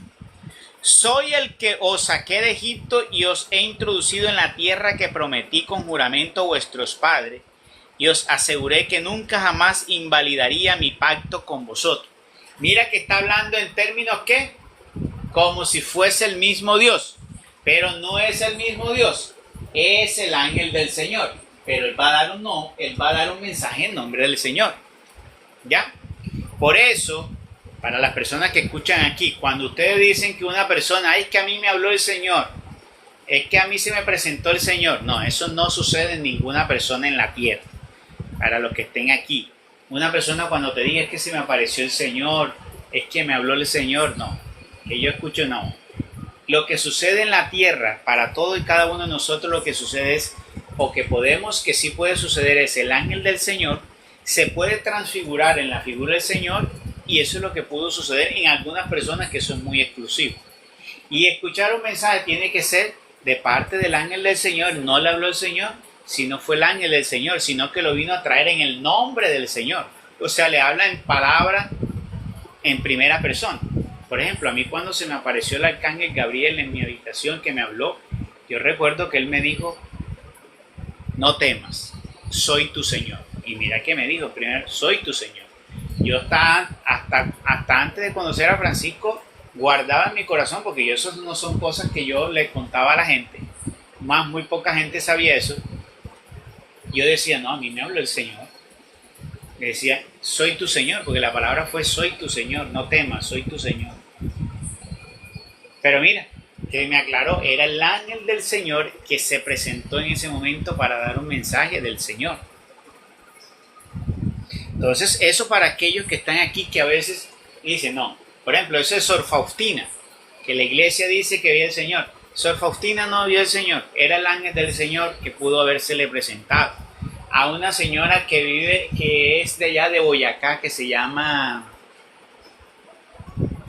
soy el que os saqué de Egipto y os he introducido en la tierra que prometí con juramento a vuestros padres, y os aseguré que nunca jamás invalidaría mi pacto con vosotros. Mira que está hablando en términos que como si fuese el mismo Dios, pero no es el mismo Dios, es el ángel del Señor. Pero él va a dar un mensaje en nombre del Señor. ¿Ya? Por eso, para las personas que escuchan aquí, cuando ustedes dicen que una persona, es que a mí me habló el Señor, es que a mí se me presentó el Señor. No, eso no sucede en ninguna persona en la tierra. Para los que estén aquí, una persona cuando te diga es que se me apareció el Señor, es que me habló el Señor, no. Que yo escucho, no. Lo que sucede en la tierra, para todo y cada uno de nosotros, lo que sucede es, o que sí puede suceder, es el ángel del Señor se puede transfigurar en la figura del Señor, y eso es lo que pudo suceder en algunas personas que son muy exclusivos. Y escuchar un mensaje tiene que ser de parte del ángel del Señor. No le habló el Señor, sino fue el ángel del Señor, sino que lo vino a traer en el nombre del Señor. O sea, le habla en palabra en primera persona. Por ejemplo, a mí cuando se me apareció el arcángel Gabriel en mi habitación que me habló, yo recuerdo que él me dijo, no temas, soy tu Señor. Y mira que me dijo primero, soy tu Señor. Yo hasta antes de conocer a Francisco, guardaba en mi corazón, porque eso no son cosas que yo le contaba a la gente, más muy poca gente sabía eso. Yo decía, no, a mí me habló el Señor. Le decía, soy tu Señor, porque la palabra fue soy tu Señor, no temas, soy tu Señor. Pero mira, que me aclaró, era el ángel del Señor que se presentó en ese momento para dar un mensaje del Señor. Entonces, eso para aquellos que están aquí que a veces dicen, no, por ejemplo, eso es Sor Faustina, que la iglesia dice que vio el Señor. Sor Faustina no vio el Señor, era el ángel del Señor que pudo habérsele presentado. A una señora que es de allá de Boyacá, que se llama,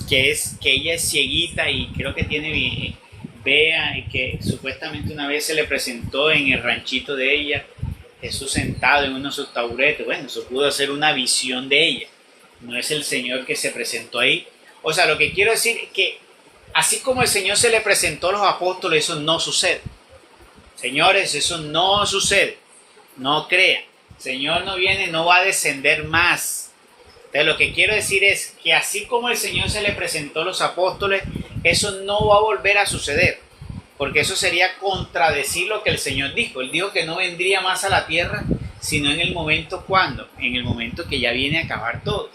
que ella es cieguita y creo que tiene vea, y que supuestamente una vez se le presentó en el ranchito de ella, Jesús sentado en uno de sus taburetes. Bueno, eso pudo ser una visión de ella, no es el Señor que se presentó ahí. O sea, lo que quiero decir es que así como el Señor se le presentó a los apóstoles, eso no sucede. Señores, eso no sucede. No crean. El Señor no viene, no va a descender más. Entonces, lo que quiero decir es que así como el Señor se le presentó a los apóstoles, eso no va a volver a suceder. Porque eso sería contradecir lo que el Señor dijo. Él dijo que no vendría más a la tierra, sino en el momento cuando, en el momento que ya viene a acabar todo.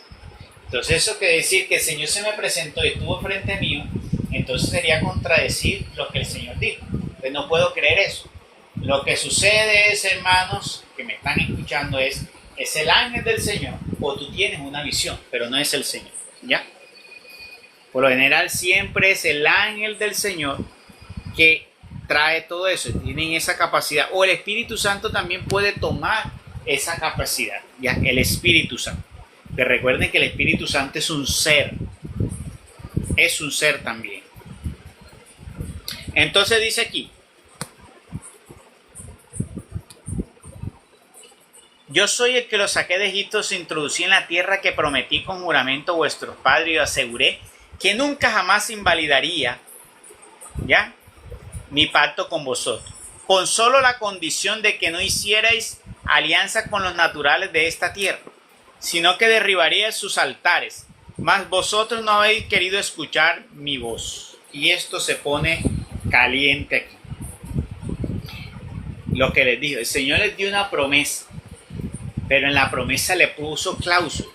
Entonces, eso que decir que el Señor se me presentó y estuvo frente mío, entonces sería contradecir lo que el Señor dijo. Entonces, no puedo creer eso. Lo que sucede es, hermanos, que me están escuchando, es el ángel del Señor, o tú tienes una visión, pero no es el Señor, ¿ya? Por lo general siempre es el ángel del Señor que trae todo eso, tienen esa capacidad, o el Espíritu Santo también puede tomar esa capacidad, ¿ya? El Espíritu Santo. Que recuerden que el Espíritu Santo es un ser también. Entonces dice aquí, yo soy el que los saqué de Egipto, os introducí en la tierra que prometí con juramento a vuestros padres y os aseguré que nunca jamás invalidaría, ¿ya?, mi pacto con vosotros, con solo la condición de que no hicierais alianza con los naturales de esta tierra, sino que derribaríais sus altares, mas vosotros no habéis querido escuchar mi voz. Y esto se pone caliente aquí. Lo que les digo, el Señor les dio una promesa, pero en la promesa le puso cláusula.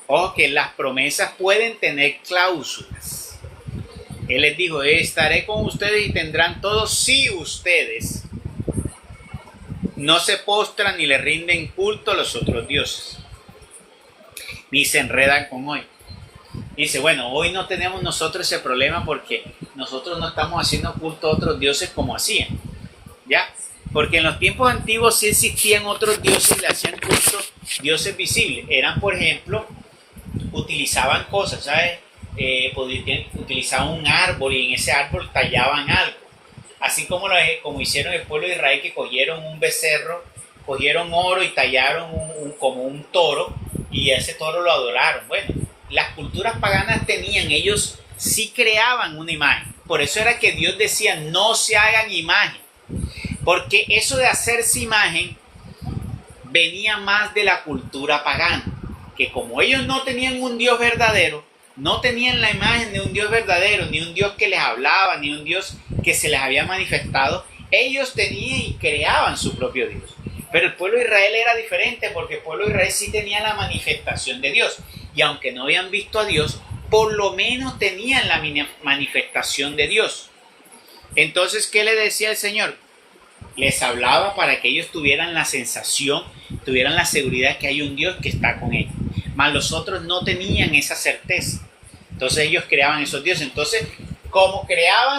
Ojo, que las promesas pueden tener cláusulas. Él les dijo, estaré con ustedes y tendrán todo si ustedes no se postran ni le rinden culto a los otros dioses, ni se enredan con hoy. Dice, bueno, hoy no tenemos nosotros ese problema porque nosotros no estamos haciendo culto a otros dioses como hacían, ¿ya? Porque en los tiempos antiguos sí existían otros dioses y le hacían culto, dioses visibles. Eran, por ejemplo, utilizaban cosas, ¿sabes? Utilizaban un árbol y en ese árbol tallaban algo. Así como hicieron el pueblo de Israel, que cogieron un becerro, cogieron oro y tallaron como un toro, y ese toro lo adoraron. Bueno, las culturas paganas ellos sí creaban una imagen. Por eso era que Dios decía, no se hagan imagen. Porque eso de hacerse imagen venía más de la cultura pagana. Que como ellos no tenían un Dios verdadero, no tenían la imagen de un Dios verdadero, ni un Dios que les hablaba, ni un Dios que se les había manifestado, ellos tenían y creaban su propio Dios. Pero el pueblo de Israel era diferente, porque el pueblo de Israel sí tenía la manifestación de Dios. Y aunque no habían visto a Dios, por lo menos tenían la manifestación de Dios. Entonces, ¿qué le decía el Señor? Les hablaba para que ellos tuvieran la sensación, tuvieran la seguridad que hay un Dios que está con ellos. Mas los otros no tenían esa certeza. Entonces ellos creaban esos dioses. Entonces, como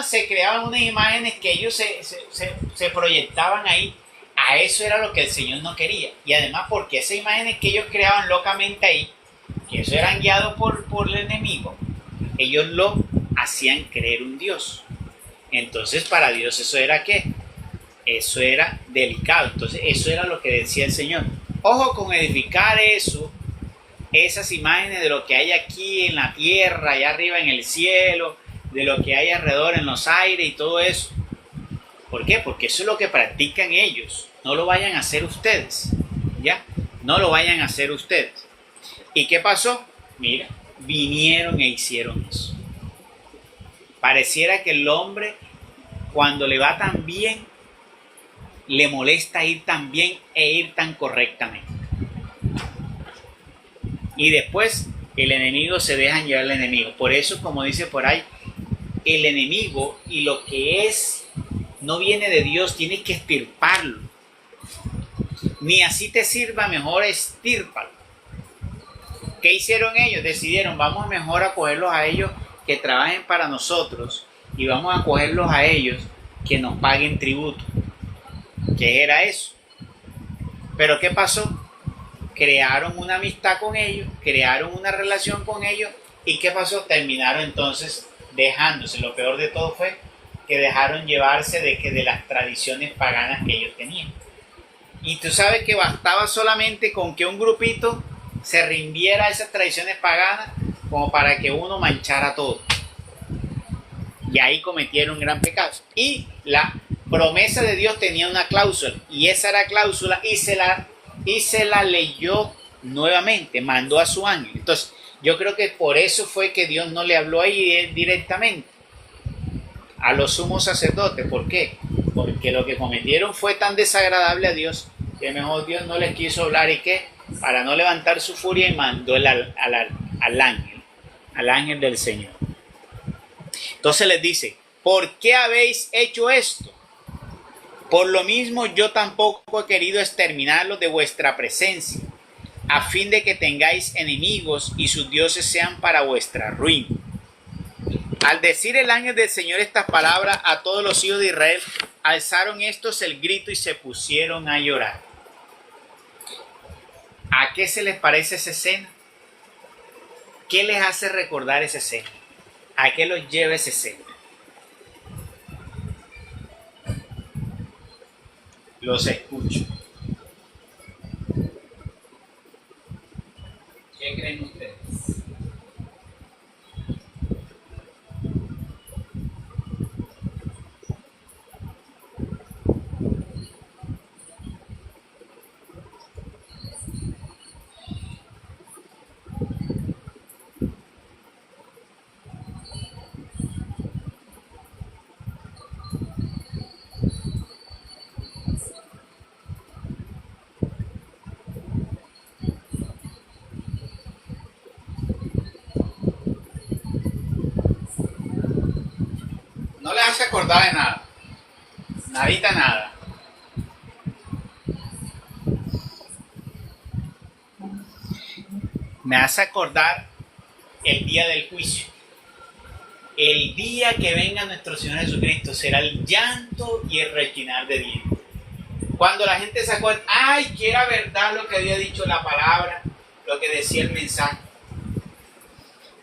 se creaban unas imágenes que ellos se proyectaban ahí. A eso era lo que el Señor no quería. Y además porque esas imágenes que ellos creaban locamente ahí, que eso eran guiados por el enemigo, ellos lo hacían creer un Dios. Entonces para Dios eso era ¿qué? Eso era delicado. Entonces eso era lo que decía el Señor. Ojo con edificar eso esas imágenes de lo que hay aquí en la tierra, allá arriba en el cielo, de lo que hay alrededor en los aires y todo eso. ¿Por qué? Porque eso es lo que practican ellos. No lo vayan a hacer ustedes, ¿ya? No lo vayan a hacer ustedes. ¿Y qué pasó? Mira, vinieron e hicieron eso. Pareciera que el hombre, cuando le va tan bien, le molesta ir tan bien e ir tan correctamente. Y después el enemigo se deja llevar al enemigo. Por eso, como dice por ahí, el enemigo y lo que es no viene de Dios, tienes que extirparlo. Ni así te sirva, mejor extírpalo. ¿Qué hicieron ellos? Decidieron, vamos mejor a cogerlos a ellos que trabajen para nosotros y vamos a cogerlos a ellos que nos paguen tributo. ¿Qué era eso? Pero ¿qué pasó? Crearon una amistad con ellos, crearon una relación con ellos y ¿qué pasó? Terminaron entonces dejándose. Lo peor de todo fue que dejaron llevarse de las tradiciones paganas que ellos tenían. Y tú sabes que bastaba solamente con que un grupito se rindiera a esas tradiciones paganas como para que uno manchara todo. Y ahí cometieron un gran pecado. Y la promesa de Dios tenía una cláusula, y esa era cláusula, y se la leyó nuevamente, mandó a su ángel. Entonces, yo creo que por eso fue que Dios no le habló ahí directamente a los sumos sacerdotes. ¿Por qué? Porque lo que cometieron fue tan desagradable a Dios que mejor Dios no les quiso hablar. ¿Y qué? Para no levantar su furia, y mandó al ángel del Señor. Entonces les dice, ¿por qué habéis hecho esto? Por lo mismo yo tampoco he querido exterminarlos de vuestra presencia, a fin de que tengáis enemigos y sus dioses sean para vuestra ruina. Al decir el ángel del Señor estas palabras a todos los hijos de Israel, alzaron estos el grito y se pusieron a llorar. ¿A qué se les parece esa escena? ¿Qué les hace recordar esa escena? ¿A qué los lleva esa escena? Los escucho. ¿Qué creen ustedes? No les hace acordar de nada. Nadita nada. Me hace acordar el día del juicio. El día que venga nuestro Señor Jesucristo será el llanto y el rechinar de dientes. Cuando la gente se acuerda, ay, que era verdad lo que había dicho la palabra, lo que decía el mensaje.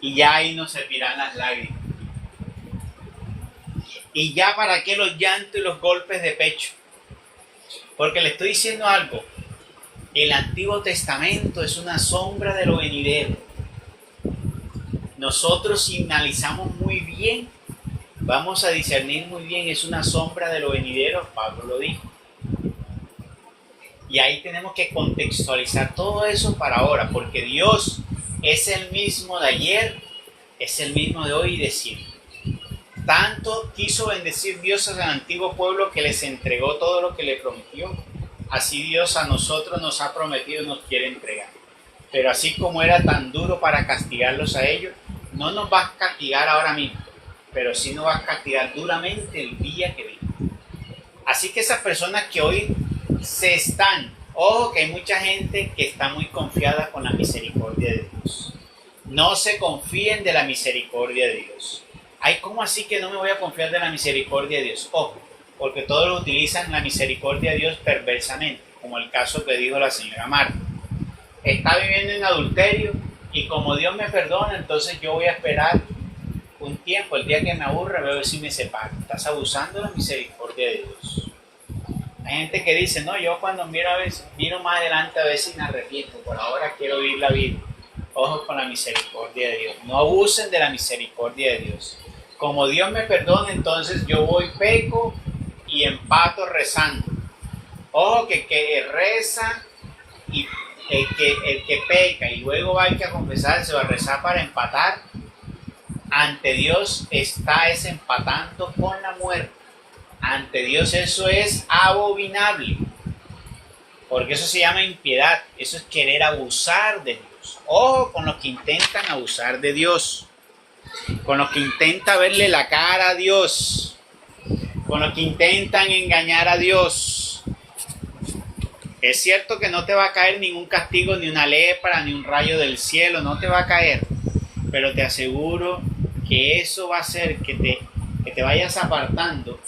Y ya ahí nos servirán las lágrimas. Y ya para qué los llantos y los golpes de pecho. Porque le estoy diciendo algo. El Antiguo Testamento es una sombra de lo venidero. Nosotros, si analizamos muy bien, vamos a discernir muy bien, es una sombra de lo venidero, Pablo lo dijo. Y ahí tenemos que contextualizar todo eso para ahora, porque Dios es el mismo de ayer, es el mismo de hoy y de siempre. Tanto quiso bendecir Dios al antiguo pueblo que les entregó todo lo que le prometió. Así Dios a nosotros nos ha prometido y nos quiere entregar. Pero así como era tan duro para castigarlos a ellos, no nos va a castigar ahora mismo, pero sí nos va a castigar duramente el día que viene. Así que esas personas que hoy ojo que hay mucha gente que está muy confiada con la misericordia de Dios. No se confíen de la misericordia de Dios. Ay, ¿cómo así que no me voy a confiar de la misericordia de Dios? Ojo, porque todos lo utilizan la misericordia de Dios perversamente, como el caso que dijo la señora Marta. Está viviendo en adulterio y como Dios me perdona, entonces yo voy a esperar un tiempo, el día que me aburra, veo si me separo. Estás abusando de la misericordia de Dios. Hay gente que dice, no, yo cuando miro más adelante a ver si me arrepiento, por ahora quiero vivir la vida. Ojo con la misericordia de Dios. No abusen de la misericordia de Dios. Como Dios me perdona, entonces yo voy, peco y empato rezando. Ojo que el que reza y el que peca y luego va a confesarse o a rezar para empatar, ante Dios está empatando con la muerte. Ante Dios eso es abominable. Porque eso se llama impiedad. Eso es querer abusar de Dios. Ojo con los que intentan abusar de Dios. Con los que intentan verle la cara a Dios. Con los que intentan engañar a Dios. Es cierto que no te va a caer ningún castigo, ni una lepra, ni un rayo del cielo. No te va a caer. Pero te aseguro que eso va a hacer que te vayas apartando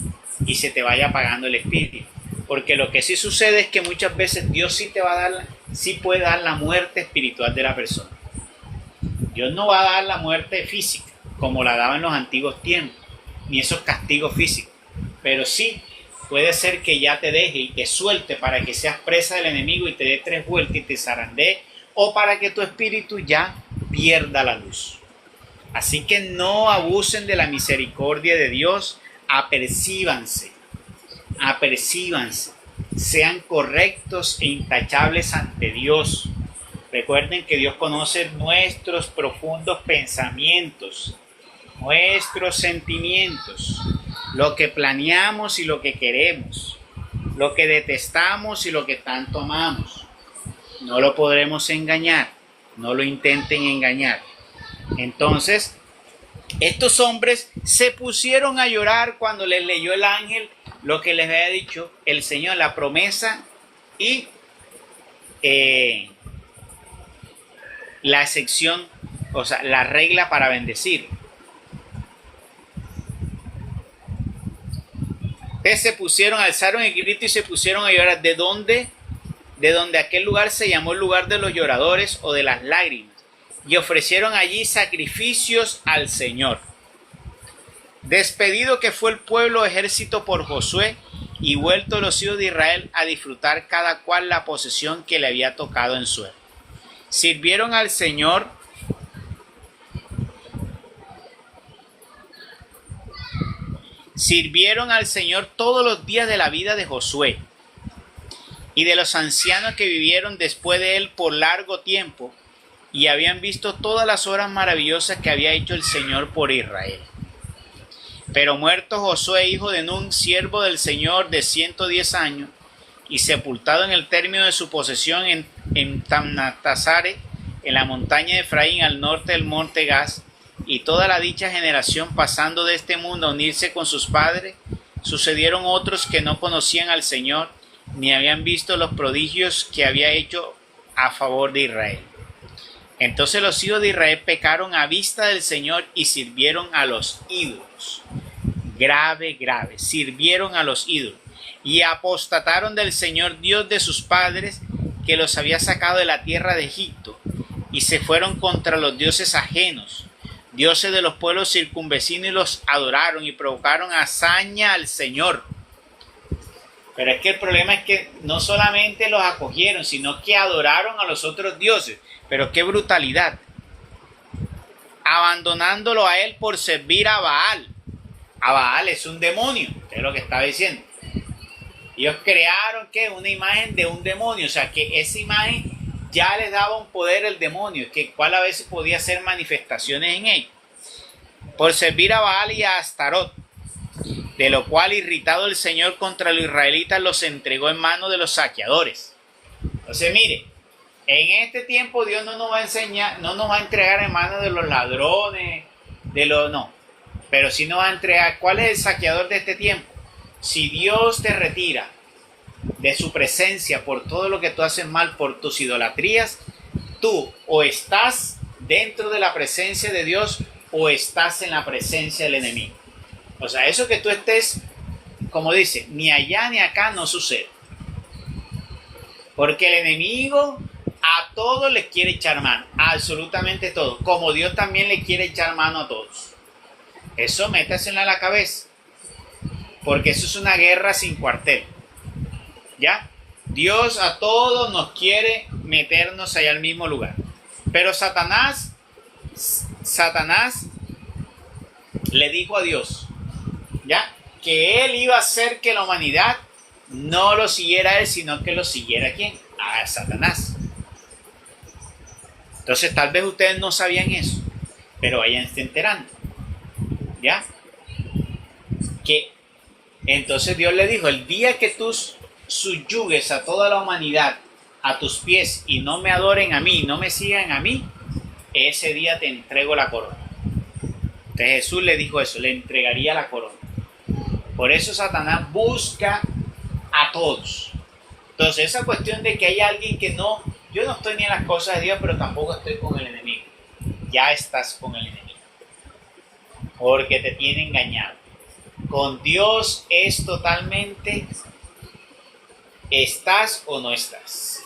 y se te vaya apagando el espíritu. Porque lo que sí sucede es que muchas veces Dios sí puede dar la muerte espiritual de la persona. Dios no va a dar la muerte física como la daba en los antiguos tiempos, ni esos castigos físicos. Pero sí puede ser que ya te deje y te suelte para que seas presa del enemigo y te dé 3 vueltas y te zarandee, o para que tu espíritu ya pierda la luz. Así que no abusen de la misericordia de Dios, apercíbanse, sean correctos e intachables ante Dios. Recuerden que Dios conoce nuestros profundos pensamientos, nuestros sentimientos, lo que planeamos y lo que queremos, lo que detestamos y lo que tanto amamos. No lo podremos engañar, no lo intenten engañar. Entonces, estos hombres se pusieron a llorar cuando les leyó el ángel lo que les había dicho el Señor, la promesa y la excepción, o sea, la regla para bendecir. Entonces se pusieron, alzaron el grito y se pusieron a llorar. ¿De dónde? De donde aquel lugar se llamó el lugar de los lloradores o de las lágrimas. Y ofrecieron allí sacrificios al Señor. Despedido que fue el pueblo ejército por Josué y vuelto los hijos de Israel a disfrutar cada cual la posesión que le había tocado en suerte. Sirvieron al Señor todos los días de la vida de Josué y de los ancianos que vivieron después de él por largo tiempo y habían visto todas las obras maravillosas que había hecho el Señor por Israel. Pero muerto Josué, hijo de Nun, siervo del Señor de 110 años, y sepultado en el término de su posesión en Tamnatasare, en la montaña de Efraín, al norte del monte Gaz, y toda la dicha generación pasando de este mundo a unirse con sus padres, sucedieron otros que no conocían al Señor, ni habían visto los prodigios que había hecho a favor de Israel. Entonces los hijos de Israel pecaron a vista del Señor y sirvieron a los ídolos. Grave, sirvieron a los ídolos. Y apostataron del Señor Dios de sus padres, que los había sacado de la tierra de Egipto, y se fueron contra los dioses ajenos, dioses de los pueblos circunvecinos, y los adoraron y provocaron hazaña al Señor. Pero es que el problema es que no solamente los acogieron, sino que adoraron a los otros dioses. Pero qué brutalidad. Abandonándolo a él por servir a Baal. A Baal es un demonio, es lo que estaba diciendo. Ellos crearon ¿qué? Una imagen de un demonio. O sea que esa imagen ya les daba un poder al demonio, que cual a veces podía hacer manifestaciones en él. Por servir a Baal y a Astarot. De lo cual, irritado el Señor contra los israelitas, los entregó en manos de los saqueadores. Entonces mire, en este tiempo Dios no nos va a enseñar, no nos va a entregar en manos de los ladrones, pero sí nos va a entregar. ¿Cuál es el saqueador de este tiempo? Si Dios te retira de su presencia por todo lo que tú haces mal, por tus idolatrías, tú o estás dentro de la presencia de Dios o estás en la presencia del enemigo. O sea, eso que tú estés, como dice, ni allá ni acá no sucede. Porque el enemigo a todos les quiere echar mano, a absolutamente todo, como Dios también le quiere echar mano a todos. Eso métaselo en la cabeza, porque eso es una guerra sin cuartel. ¿Ya? Dios a todos nos quiere meternos allá al mismo lugar. Pero Satanás le dijo a Dios, ¿ya? Que él iba a hacer que la humanidad no lo siguiera a él, sino que lo siguiera ¿a quién? A Satanás. Entonces tal vez ustedes no sabían eso, pero váyanse enterando, ¿ya? Que entonces Dios le dijo, el día que tú subyugues a toda la humanidad a tus pies y no me adoren a mí, no me sigan a mí, ese día te entrego la corona. Entonces Jesús le dijo eso, le entregaría la corona. Por eso Satanás busca a todos. Entonces esa cuestión de que hay alguien que no, yo no estoy ni en las cosas de Dios, pero tampoco estoy con el enemigo. Ya estás con el enemigo. Porque te tiene engañado. Con Dios es totalmente, ¿estás o no estás?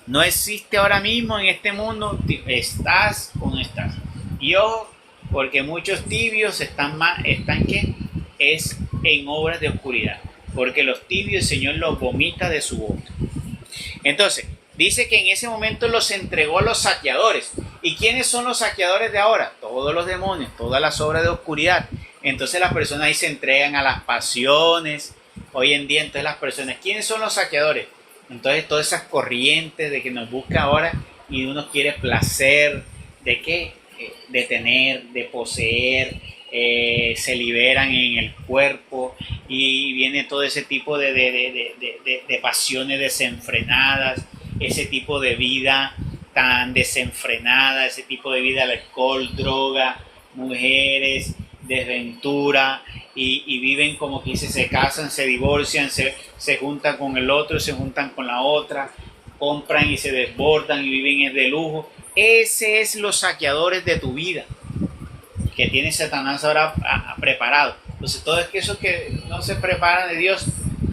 No existe ahora mismo en este mundo, ¿estás o no estás? Y ojo, porque muchos tibios están ¿qué? Es en obras de oscuridad. Porque los tibios el Señor los vomita de su boca. Entonces, dice que en ese momento los entregó a los saqueadores. ¿Y quiénes son los saqueadores de ahora? Todos los demonios, todas las obras de oscuridad. Entonces las personas ahí se entregan a las pasiones. Hoy en día, entonces las personas, ¿quiénes son los saqueadores? Entonces todas esas corrientes de que nos busca ahora y uno quiere placer, ¿de qué? De tener, de poseer, se liberan en el cuerpo y viene todo ese tipo de pasiones desenfrenadas, ese tipo de vida tan desenfrenada, ese tipo de vida, alcohol, droga, mujeres, desventura y viven como que se casan, se divorcian, se juntan con el otro, se juntan con la otra, compran y se desbordan y viven de lujo. Ese es los saqueadores de tu vida que tiene Satanás ahora preparado. Entonces todo eso que no se preparan de Dios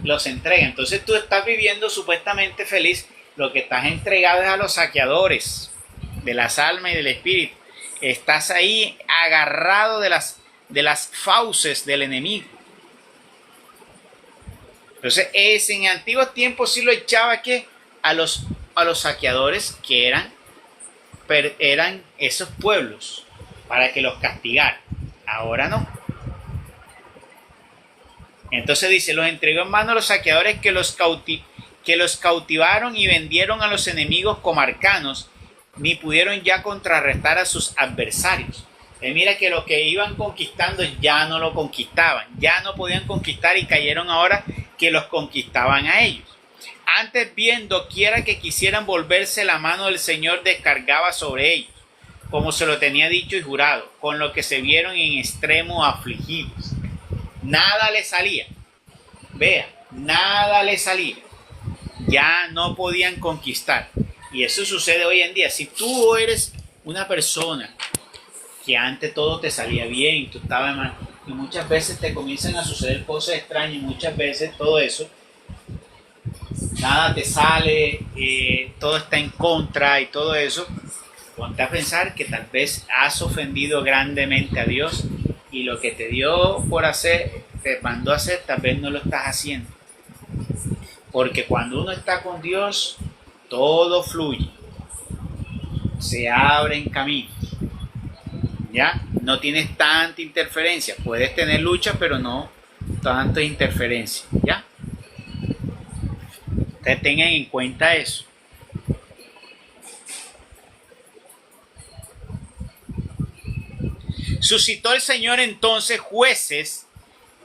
los entrega. Entonces tú estás viviendo supuestamente feliz, lo que estás entregado es a los saqueadores de las almas y del espíritu. Estás ahí agarrado de las fauces del enemigo. Entonces en antiguos tiempos sí lo echaba ¿qué? a los saqueadores que eran esos pueblos para que los castigaran. Ahora no. Entonces dice, los entregó en manos a los saqueadores que los cautivaron y vendieron a los enemigos comarcanos, ni pudieron ya contrarrestar a sus adversarios. Mira que lo que iban conquistando ya no lo conquistaban, ya no podían conquistar y cayeron ahora que los conquistaban a ellos. Antes bien, doquiera que quisieran volverse, la mano del Señor descargaba sobre ellos, como se lo tenía dicho y jurado, con lo que se vieron en extremo afligidos. Nada les salía. Vea, nada les salía. Ya no podían conquistar. Y eso sucede hoy en día. Si tú eres una persona que antes todo te salía bien, tú estabas mal, y muchas veces te comienzan a suceder cosas extrañas, muchas veces todo eso, nada te sale, todo está en contra y todo eso, ponte a pensar que tal vez has ofendido grandemente a Dios y lo que te dio por hacer, te mandó a hacer, tal vez no lo estás haciendo. Porque cuando uno está con Dios, todo fluye, se abren caminos, ¿ya? No tienes tanta interferencia, puedes tener lucha, pero no tanta interferencia, ¿ya? Ustedes tengan en cuenta eso. Suscitó el Señor entonces jueces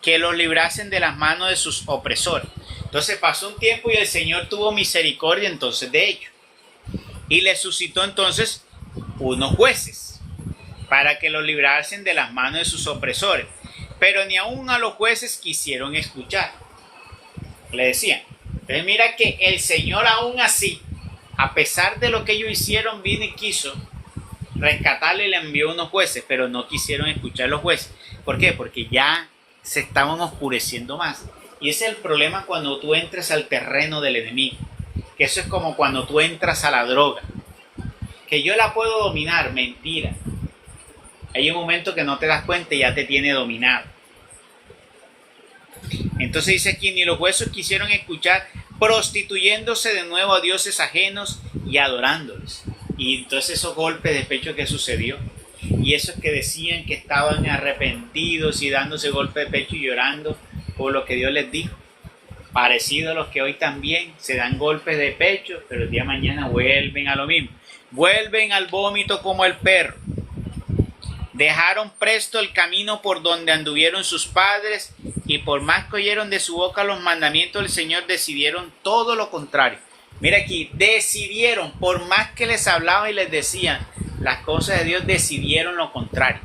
que los librasen de las manos de sus opresores. Entonces pasó un tiempo y el Señor tuvo misericordia entonces de ellos. Y les suscitó entonces unos jueces para que los librasen de las manos de sus opresores. Pero ni aun a los jueces quisieron escuchar. Le decían. Entonces mira que el Señor aún así, a pesar de lo que ellos hicieron, vino y quiso rescatarle y le envió unos jueces, pero no quisieron escuchar los jueces. ¿Por qué? Porque ya se estaban oscureciendo más. Y ese es el problema cuando tú entras al terreno del enemigo. Que eso es como cuando tú entras a la droga. Que yo la puedo dominar, mentira. Hay un momento que no te das cuenta y ya te tiene dominado. Entonces dice aquí, ni los jueces quisieron escuchar, prostituyéndose de nuevo a dioses ajenos y adorándoles. Y entonces esos golpes de pecho que sucedió, y esos que decían que estaban arrepentidos y dándose golpes de pecho y llorando por lo que Dios les dijo, parecido a los que hoy también se dan golpes de pecho, pero el día de mañana vuelven a lo mismo, vuelven al vómito como el perro. Dejaron presto el camino por donde anduvieron sus padres, y por más que oyeron de su boca los mandamientos del Señor, decidieron todo lo contrario. Mira aquí, decidieron, por más que les hablaba y les decían las cosas de Dios, decidieron lo contrario.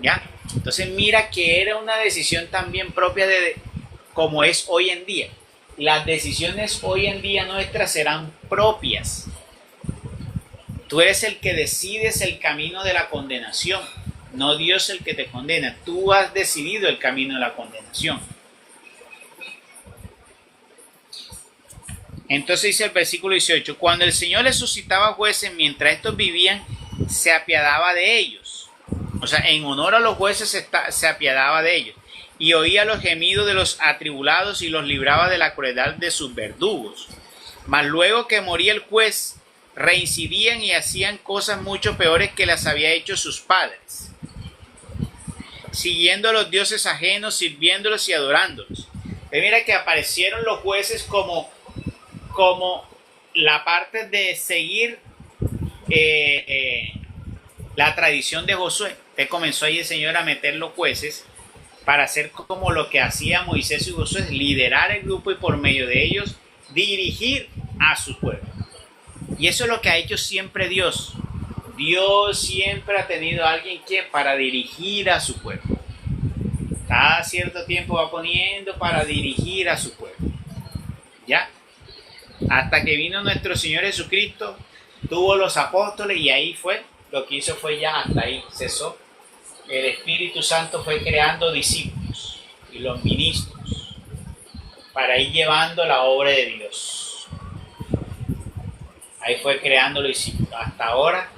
¿Ya? Entonces mira que era una decisión también propia de como es hoy en día. Las decisiones hoy en día nuestras serán propias. Tú eres el que decides el camino de la condenación, no Dios el que te condena. Tú has decidido el camino de la condenación. Entonces dice el versículo 18, cuando el Señor les suscitaba jueces mientras estos vivían, se apiadaba de ellos. O sea, en honor a los jueces se apiadaba de ellos. Y oía los gemidos de los atribulados y los libraba de la crueldad de sus verdugos. Mas luego que moría el juez, reincidían y hacían cosas mucho peores que las había hecho sus padres, siguiendo a los dioses ajenos, sirviéndolos y adorándolos. Mira que aparecieron los jueces como la parte de seguir la tradición de Josué. Comenzó ahí el Señor a meter los jueces para hacer como lo que hacía Moisés y Josué, liderar el grupo y por medio de ellos dirigir a su pueblo. Y eso es lo que ha hecho siempre Dios. Dios siempre ha tenido a alguien que para dirigir a su pueblo. Cada cierto tiempo va poniendo para dirigir a su pueblo. ¿Ya? Hasta que vino nuestro Señor Jesucristo, tuvo los apóstoles y ahí fue, lo que hizo fue ya, hasta ahí cesó. El Espíritu Santo fue creando discípulos y los ministros para ir llevando la obra de Dios. Ahí fue creando los discípulos. Hasta ahora,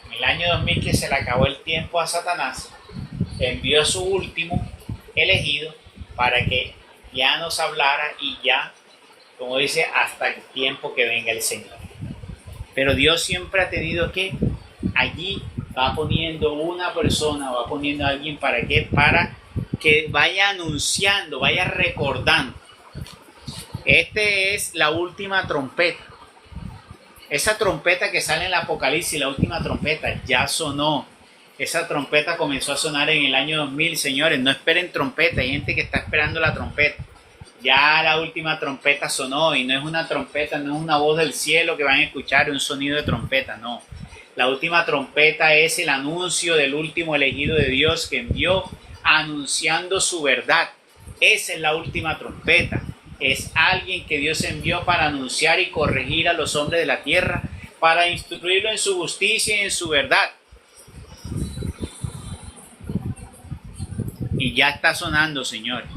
en el año 2000 que se le acabó el tiempo a Satanás, envió a su último elegido para que ya nos hablara y ya, como dice, hasta el tiempo que venga el Señor. Pero Dios siempre ha tenido que allí va poniendo una persona, va poniendo a alguien para que vaya anunciando, vaya recordando. Este es la última trompeta. Esa trompeta que sale en el Apocalipsis, la última trompeta, ya sonó. Esa trompeta comenzó a sonar en el año 2000, señores. No esperen trompeta, hay gente que está esperando la trompeta. Ya la última trompeta sonó y no es una trompeta, no es una voz del cielo que van a escuchar, un sonido de trompeta, no. La última trompeta es el anuncio del último elegido de Dios que envió anunciando su verdad. Esa es la última trompeta. Es alguien que Dios envió para anunciar y corregir a los hombres de la tierra, para instruirlo en su justicia y en su verdad. Y ya está sonando, señores.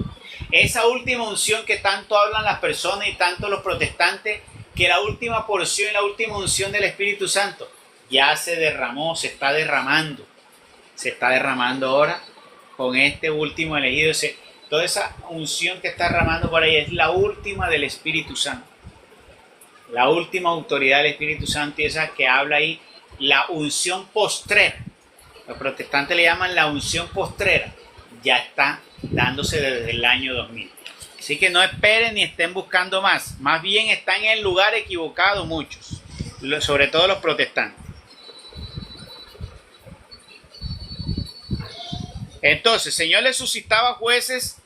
Esa última unción que tanto hablan las personas y tanto los protestantes, que la última porción, la última unción del Espíritu Santo, ya se derramó, se está derramando. Se está derramando ahora con este último elegido. Toda esa unción que está derramando por ahí es la última del Espíritu Santo. La última autoridad del Espíritu Santo, y esa que habla ahí, la unción postrera. Los protestantes le llaman la unción postrera. Ya está dándose desde el año 2000. Así que no esperen ni estén buscando más. Más bien están en el lugar equivocado muchos, sobre todo los protestantes. Entonces, el Señor le suscitaba jueces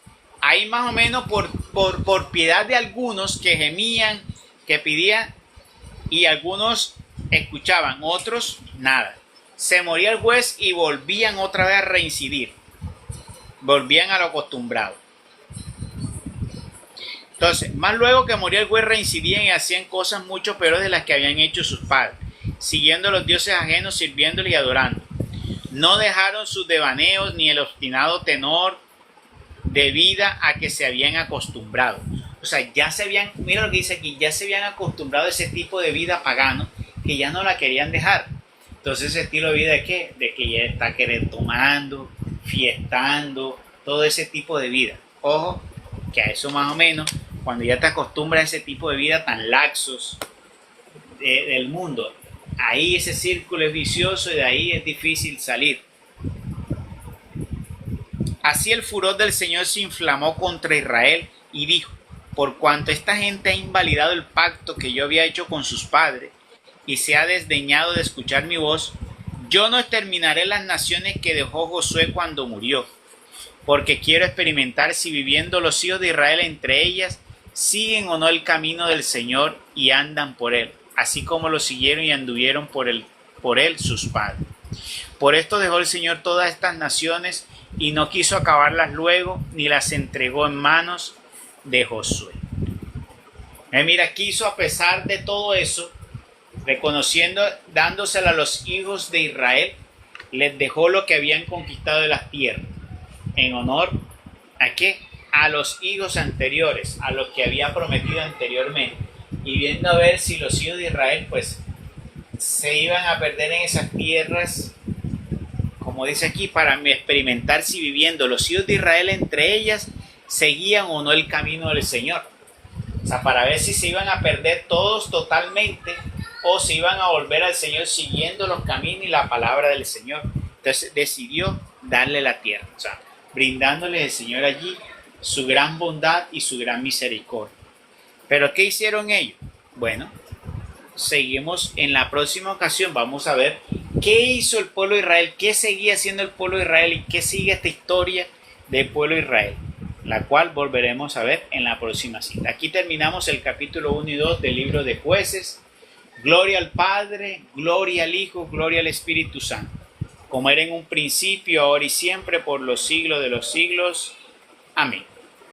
ahí más o menos por piedad de algunos que gemían, que pedían, y algunos escuchaban, otros nada. Se moría el juez y volvían otra vez a reincidir. Volvían a lo acostumbrado. Entonces, más luego que moría el juez, reincidían y hacían cosas mucho peores de las que habían hecho sus padres, siguiendo a los dioses ajenos, sirviéndoles y adorando. No dejaron sus devaneos ni el obstinado tenor de vida a que se habían acostumbrado. O sea, ya se habían, mira lo que dice aquí, ya se habían acostumbrado a ese tipo de vida pagano que ya no la querían dejar. Entonces, ese estilo de vida de qué? De que ya está tomando, fiestando, todo ese tipo de vida. Ojo, que a eso más o menos, cuando ya te acostumbras a ese tipo de vida tan laxos del mundo, ahí ese círculo es vicioso y de ahí es difícil salir. Así el furor del Señor se inflamó contra Israel y dijo: por cuanto esta gente ha invalidado el pacto que yo había hecho con sus padres y se ha desdeñado de escuchar mi voz, yo no exterminaré las naciones que dejó Josué cuando murió, porque quiero experimentar si viviendo los hijos de Israel entre ellas siguen o no el camino del Señor y andan por él, así como lo siguieron y anduvieron por él sus padres. Por esto dejó el Señor todas estas naciones y no quiso acabarlas luego, ni las entregó en manos de Josué. Mira, quiso a pesar de todo eso, reconociendo, dándosela a los hijos de Israel, les dejó lo que habían conquistado de las tierras, en honor ¿a qué? A los hijos anteriores, a los que había prometido anteriormente, y viendo a ver si los hijos de Israel pues se iban a perder en esas tierras, como dice aquí, para experimentar si viviendo los hijos de Israel entre ellas seguían o no el camino del Señor. O sea, para ver si se iban a perder todos totalmente o se iban a volver al Señor siguiendo los caminos y la palabra del Señor. Entonces decidió darle la tierra, o sea, brindándole el Señor allí su gran bondad y su gran misericordia. ¿Pero qué hicieron ellos? Bueno, seguimos en la próxima ocasión. Vamos a ver qué hizo el pueblo de Israel, qué seguía haciendo el pueblo de Israel y qué sigue esta historia del pueblo de Israel, la cual volveremos a ver en la próxima cita. Aquí terminamos el capítulo 1 y 2 del libro de Jueces. Gloria al Padre, gloria al Hijo, gloria al Espíritu Santo, como era en un principio, ahora y siempre, por los siglos de los siglos. Amén.